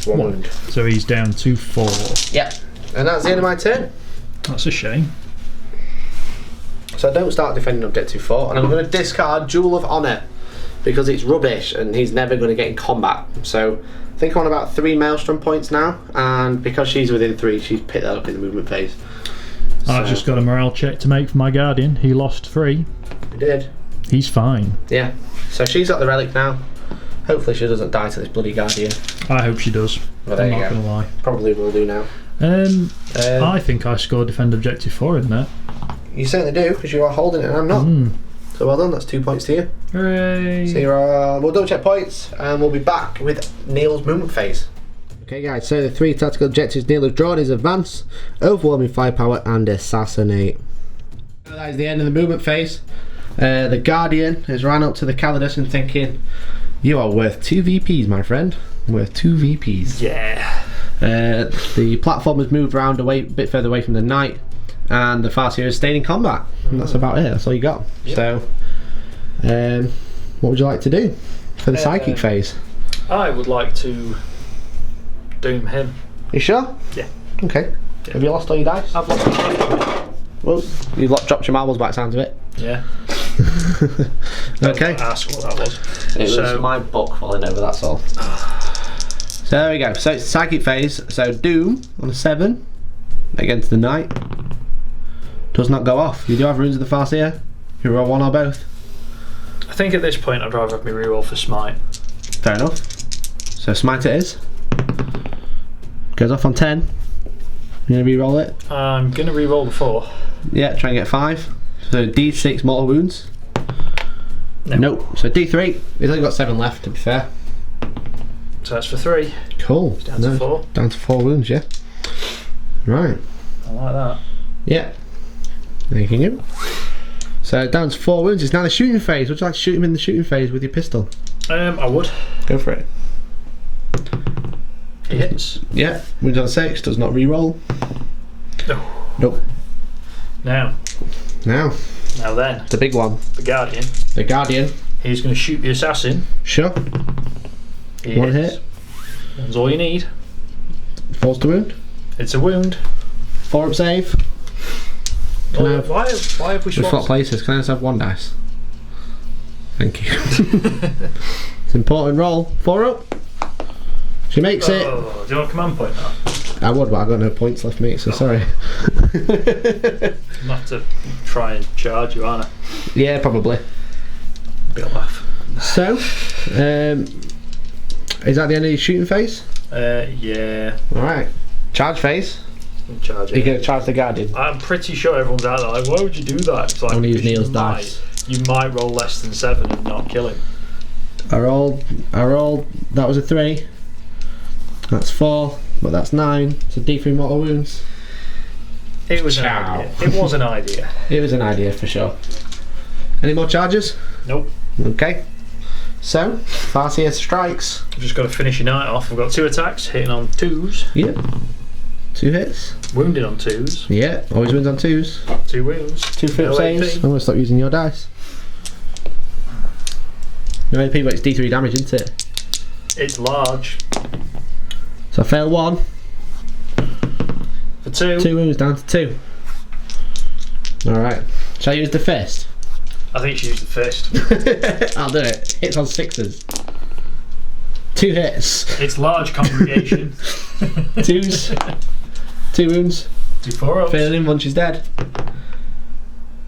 1 wound.
So he's down to 4.
Yep. And that's the end of my turn.
That's a shame.
So I don't start defending objective 4, and I'm going to discard Jewel of Honour because it's rubbish and he's never going to get in combat. So I think I'm on about 3 Maelstrom points now, and because she's within 3, she's picked that up in the movement phase.
I've just got a morale check to make for my Guardian. He lost 3.
We did.
He's fine.
Yeah. So she's got the relic now. Hopefully she doesn't die to this bloody Guardian.
I hope she does.
Well, there
I'm
you
not
go.
going to lie.
Probably will do now.
I think I scored defend objective 4 in there.
You certainly do, because you are holding it and I'm not. So well done, that's 2 points to you.
Hooray!
So we'll double check points and we'll be back with Neil's movement phase. Okay guys, so the 3 tactical objectives Neil has drawn is Advance, Overwhelming Firepower and Assassinate. So that is the end of the movement phase. The Guardian has ran up to the Calidus and thinking, you are worth 2 VPs my friend, worth 2 VPs.
Yeah.
The platform has moved around a bit further away from the Knight, and the Farseer has stayed in combat. And that's about it, that's all you got. Yep. So, what would you like to do for the psychic phase?
I would like to doom him.
You sure?
Yeah.
Okay.
Yeah.
Have you lost all your dice?
I've lost my
Well, you dropped your marbles by the sounds of it.
Yeah.
Okay.
Don't ask what that was.
It was my book falling over, that's all. So there we go. So it's psychic phase. So Doom on a 7 against the Knight does not go off. You do have runes of the Farseer. You roll 1 or both.
I think at this point I'd rather have me reroll for Smite.
Fair enough. So Smite it is. Goes off on 10. You're going to re-roll it?
I'm going to reroll the 4.
Yeah, try and get 5. So D6 mortal wounds.
No.
Nope. So D3. He's only got 7 left, to be fair.
So that's for 3.
Cool.
Down to 4.
Down to 4 wounds, yeah. Right.
I like that.
Yeah. Thank you. So down to 4 wounds. It's now the shooting phase. Would you like to shoot him in the shooting phase with your pistol?
I would.
Go for it.
He hits.
Yeah. Wounds on 6. Does not re-roll.
No.
Nope.
Now.
Now.
Now then,
The big one.
the Guardian.
The Guardian.
He's going to shoot the assassin.
Sure.
He
One
hits.
hit.
That's all you need.
Falls to wound.
It's a wound.
4 up save. Can I have,
Why have we
we swap
swapped?
places. Can I just have 1 dice? Thank you. It's an important roll. 4 up. She makes it.
Oh, do you want a command point now?
I would, but I've got no points left, mate, so sorry.
I'm going to have to try and charge you, aren't I?
Yeah, probably.
Be a laugh.
So, is that the end of your shooting phase?
Yeah.
Alright. Charge phase.
I'm charging.
You're going to charge the Guardian.
I'm pretty sure everyone's out there like, why would you do that? It's like,
I'm gonna use
because
Neil's dice.
You might roll less than 7 and not kill him.
I rolled, that was a 3. That's 4, but that's 9. So D3 mortal wounds.
It was an
Ciao.
idea. It was an idea.
It was an idea for sure. Any more charges?
Nope.
Okay. So, Farseer strikes.
I've just got to finish your night off. I've got 2 attacks, hitting on 2s,
Yep. 2 hits.
wounded on 2s,
Yeah, always wins on 2s.
2 wounds,
2 flip
no
saves. I'm
AP.
going to stop using your dice. No AP, but it's D3 damage, isn't it?
It's large.
So I fail 1.
For 2,
2 wounds down to 2. Alright. Shall I use the fist?
I think she used the fist.
I'll do it. Hits on 6s. 2 hits.
It's large congregation.
2s. 2 wounds.
2 4 ups.
Failing in one, she's dead.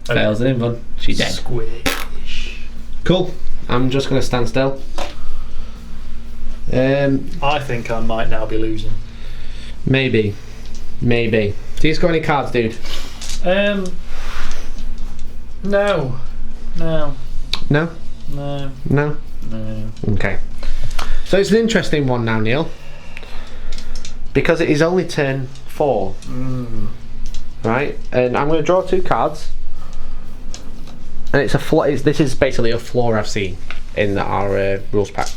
Fails in one, she's dead.
Squish.
Cool. I'm just going to stand still.
I think I might now be losing.
Maybe. Do you score any cards, dude?
No.
No?
No.
No?
No.
Okay. So it's an interesting one now, Neil. Because it is only turn 4. Right? And I'm going to draw 2 cards. And it's this is basically a flaw I've seen in our rules pack.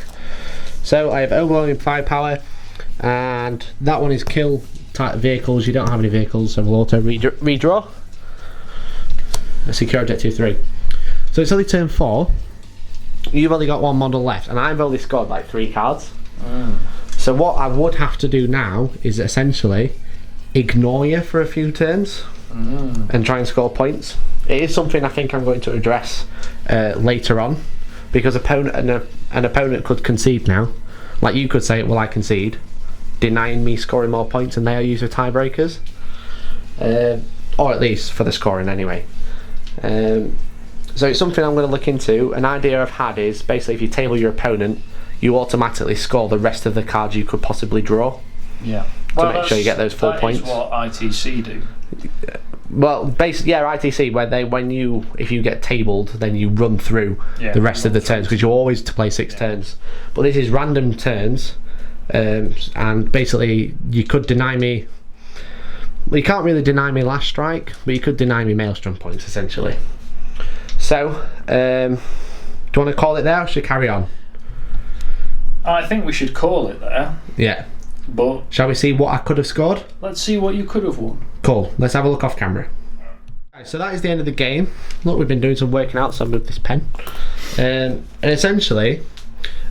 So I have overwhelming firepower, and that one is kill type vehicles. You don't have any vehicles, so we'll auto redraw. A secure objective 3. So it's only turn 4. You've only got 1 model left, and I've only scored like 3 cards. So what I would have to do now is essentially ignore you for a few turns and try and score points. It is something I think I'm going to address later on, because an opponent could concede now. Like you could say, well, I concede, denying me scoring more points, and they use the tiebreakers, or at least for the scoring anyway. So it's something I'm going to look into. An idea I've had is basically if you table your opponent, you automatically score the rest of the cards you could possibly draw.
Yeah.
To make sure you get those full points.
That's what ITC do.
Well, basically, yeah, ITC, where if you get tabled, then you run through the rest of the turns, because you're always to play 6 turns. But this is random turns, and basically you could deny me. Well, you can't really deny me last strike, but you could deny me maelstrom points essentially. So, do you want to call it there, or should we carry on?
I think we should call it there.
Yeah.
But
Shall we see what I could have scored?
let's see what you could have won.
Cool. Let's have a look off camera. Right, so that is the end of the game. Look, we've been doing some working out, so I moved this pen. And essentially,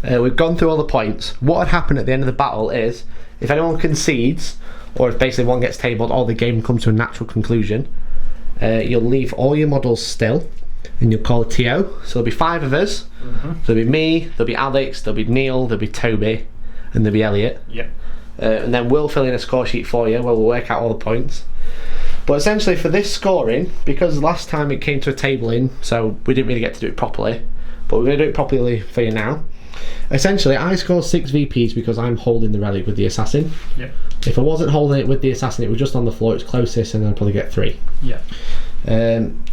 we've gone through all the points. What would happen at the end of the battle is, if anyone concedes, or if basically one gets tabled, or the game comes to a natural conclusion, you'll leave all your models still, and you'll call a TO. So there'll be 5 of us. So there'll be me, there'll be Alex, there'll be Neil, there'll be Toby, and there'll be Elliot.
Yep.
And then we'll fill in a score sheet for you where we'll work out all the points. But essentially for this scoring, because last time it came to a tabling, so we didn't really get to do it properly, but we're going to do it properly for you now. Essentially, I scored 6 VPs because I'm holding the relic with the assassin.
Yep.
If I wasn't holding it with the assassin, it was just on the floor, it's closest, and I'd probably get 3.
Yeah.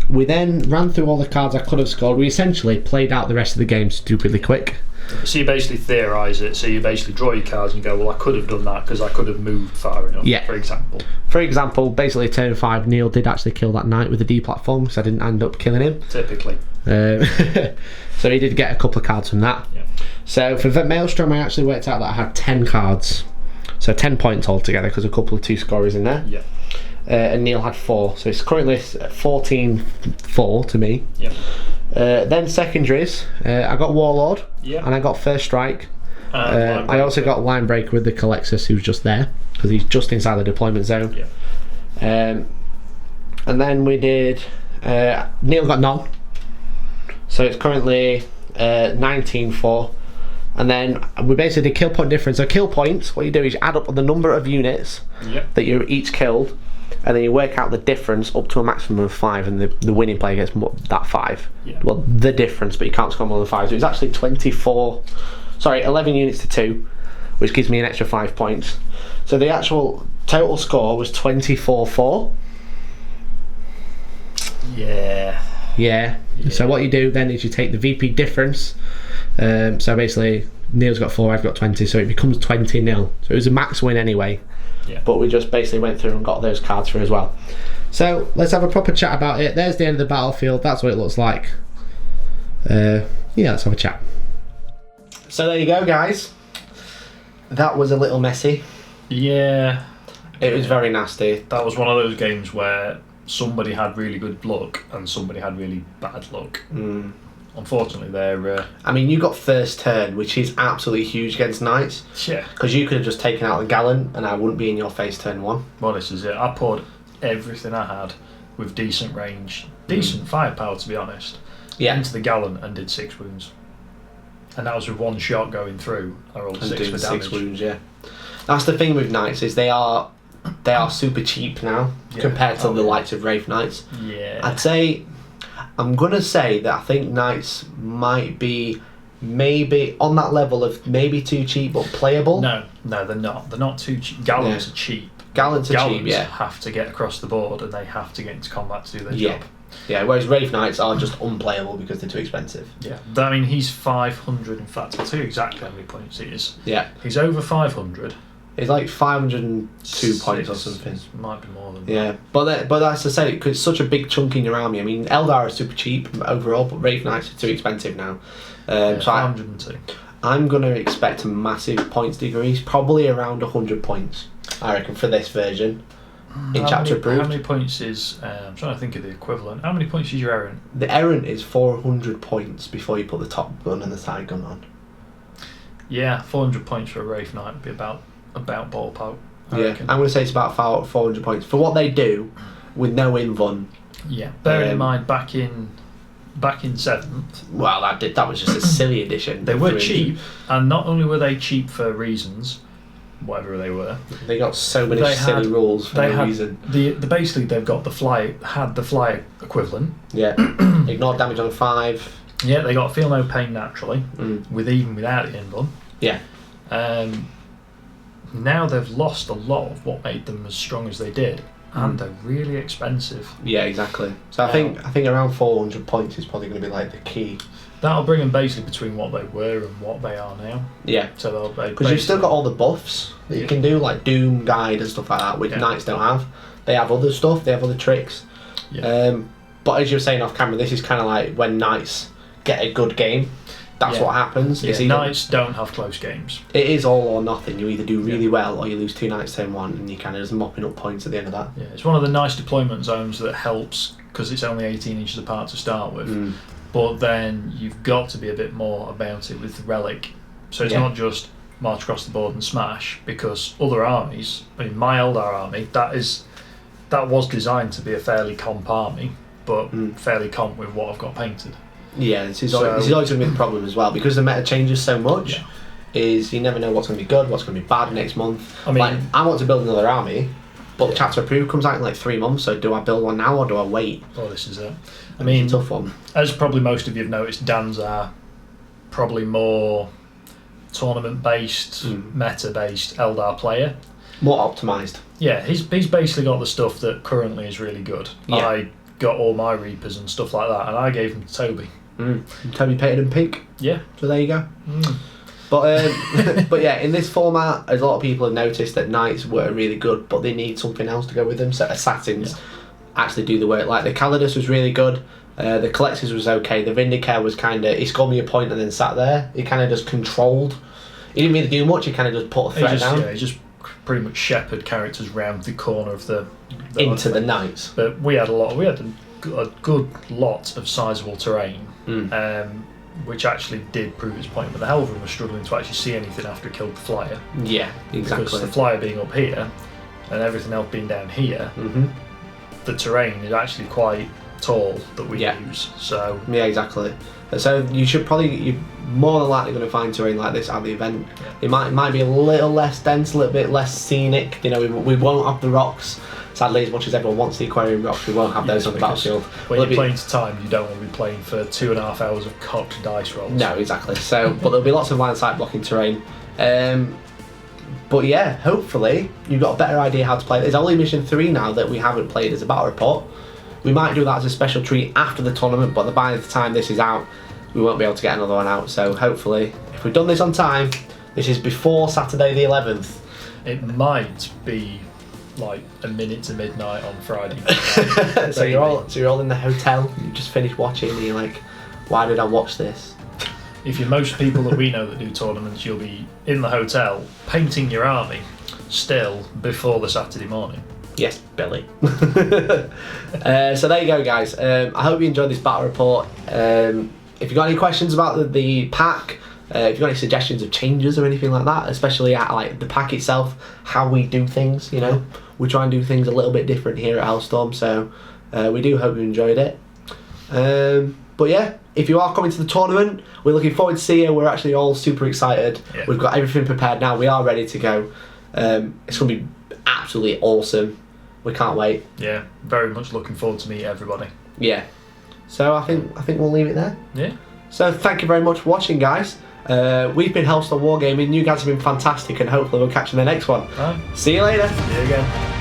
We then ran through all the cards I could have scored. We essentially played out the rest of the game stupidly quick.
So you basically theorise it. So you basically draw your cards and go, well, I could have done that because I could have moved far enough.
Yeah.
For example.
For example, basically turn 5, Neil did actually kill that knight with the D platform, because I didn't end up killing him.
Typically.
So he did get a couple of cards from that.
Yeah.
So for Maelstrom, I actually worked out that I had 10 cards. So 10 points altogether, because a couple of 2 scorers in there.
Yeah.
and Neil had 4. So it's currently 14-4 to me.
Yep.
Then secondaries, I got Warlord,
Yep.
and I got First Strike.
And
I also got Linebreaker with the Colexus, who's just there because he's just inside the deployment zone.
Yep.
And then we did. Neil got none, so it's currently 19-4. And then we basically did kill point difference. So kill points, what you do is you add up the number of units that you each killed, and then you work out the difference up to a maximum of 5, and the winning player gets that 5.
Yeah.
Well, the difference, but you can't score more than 5. So it's actually 11 units to 2, which gives me an extra 5 points. So the actual total score was 24-4. Yeah. So what you do then is you take the VP difference. So basically, Neil's got 4, I've got 20, so it becomes 20-0. So it was a max win anyway.
Yeah.
But we just basically went through and got those cards through as well. So let's have a proper chat about it. There's the end of the battlefield. That's what it looks like. Let's have a chat. So there you go, guys. That was a little messy.
Yeah.
It was very nasty.
That was one of those games where somebody had really good luck and somebody had really bad luck. Unfortunately, they're...
I mean, you got first turn, which is absolutely huge against Knights.
Yeah.
Because you could have just taken out the Gallant and I wouldn't be in your face turn 1.
Well, this is it. I poured everything I had with decent range, decent firepower, to be honest, into the Gallant and did 6 wounds. And that was with 1 shot going through. I rolled 6 for damage.
6 wounds, yeah. That's the thing with Knights, is they are super cheap now compared to the likes of Wraith Knights.
Yeah.
I'd say... I'm going to say that I think Knights might be maybe on that level of maybe too cheap but playable.
No, they're not. They're not too cheap. Gallants are cheap.
Gallants are cheap, yeah.
Have to get across the board and they have to get into combat to do their job.
Yeah, whereas Wraith Knights are just unplayable because they're too expensive.
Yeah, I mean, he's 500, in fact. I'll tell you exactly how many points he is.
Yeah.
He's over 500.
It's like 502 points or something.
It might be more than
that. But that's to say, because it's such a big chunk in your army. I mean, Eldar are super cheap overall, but Wraith Knights are too expensive now. So
502.
I'm going to expect a massive points decrease, probably around 100 points, I reckon, for this version. In chapter approved.
How many points is... I'm trying to think of the equivalent. How many points is your Errant?
The Errant is 400 points before you put the top gun and the side gun on.
Yeah, 400 points for a Wraith Knight would be about ballpark. I reckon.
I'm going to say it's about 400 points for what they do with no invuln.
Yeah, bearing in mind back in 7th.
Well, that was just a silly addition.
They were cheap, and not only were they cheap for reasons, whatever they were.
They got so many silly rules for no reason.
Basically, they've got the fly equivalent.
Yeah, ignore damage on 5.
Yeah, they got feel no pain naturally, even without the invuln.
Yeah.
Now they've lost a lot of what made them as strong as they did, and they're really expensive.
Yeah, exactly. So I think around 400 points is probably going to be like the key.
That'll bring them basically between what they were and what they are now.
Yeah.
So
because you've still got all the buffs that you can do, like Doom Guide and stuff like that, which Knights don't have. They have other stuff. They have other tricks.
Yeah.
But as you were saying off camera, this is kind of like when Knights get a good game. That's what happens.
Yeah, Knights don't have close games.
It is all or nothing. You either do really well or you lose 2 Knights turn 1 and you kind of just mopping up points at the end of that.
Yeah, it's one of the nice deployment zones that helps because it's only 18 inches apart to start with. But then you've got to be a bit more about it with Relic. So it's not just march across the board and smash, because other armies, I mean my Eldar army, that was designed to be a fairly comp army, but fairly comp with what I've got painted.
Yeah, this is always going to be the problem as well, because the meta changes so much. Is you never know what's going to be good, what's going to be bad next month. I mean, like, I want to build another army, but chapter approved comes out in like 3 months. So do I build one now or do I wait?
Oh, this is it. I mean,
it's a tough one.
As probably most of you have noticed, Dan's are probably more tournament-based, meta-based Eldar player.
More optimised.
Yeah, he's basically got the stuff that currently is really good.
Yeah.
I got all my Reapers and stuff like that, and I gave them to Toby.
Toby painted in pink.
Yeah.
So there you go. But but yeah, in this format, as a lot of people have noticed, that Knights were really good, but they need something else to go with them. So Assassins actually do the work. Like the Calidus was really good. The Colexus was okay. The Vindicare was kind of, he scored me a point and then sat there. He kind of just controlled. He didn't really do much. He kind of just put a threat down.
Yeah, he just pretty much shepherd characters round the corner of the
into the knights.
But we had a good lot of sizable terrain, which actually did prove its point. But the Helverin was struggling to actually see anything after he killed the flyer.
Yeah, exactly.
Because the flyer being up here and everything else being down here, the terrain is actually quite tall that we use. So
yeah, exactly. So you're more than likely going to find terrain like this at the event. It might be a little less dense, a little bit less scenic. You know, we won't have the rocks. Sadly, as much as everyone wants the aquarium rocks, we won't have those on the battlefield.
When you're playing to time, you don't want to be playing for 2.5 hours of cocked dice rolls.
No, exactly. So, but there'll be lots of line sight blocking terrain. But yeah, hopefully you've got a better idea how to play. There's only mission 3 now that we haven't played as a battle report. We might do that as a special treat after the tournament, but by the time this is out, we won't be able to get another one out. So hopefully, if we've done this on time, this is before Saturday the 11th.
It might be like a minute to midnight on Friday.
So you're all in the hotel. You just finished watching, and you're like, "Why did I watch this?"
If you're most people that we know that do tournaments, you'll be in the hotel painting your army still before the Saturday morning.
Yes, Billy. So there you go, guys. I hope you enjoyed this battle report. If you've got any questions about the pack, if you've got any suggestions of changes or anything like that, especially at like the pack itself, how we do things, you know, we try and do things a little bit different here at Hellstorm. So we do hope you enjoyed it. But yeah, if you are coming to the tournament, we're looking forward to see you. We're actually all super excited. Yeah. We've got everything prepared now. We are ready to go. It's going to be absolutely awesome. We can't wait.
Yeah, very much looking forward to meet everybody.
Yeah. So I think we'll leave it there.
Yeah.
So thank you very much for watching, guys. We've been Hellstorm Wargaming. You guys have been fantastic, and hopefully we'll catch you in the next one.
Right.
See you later.
See you again.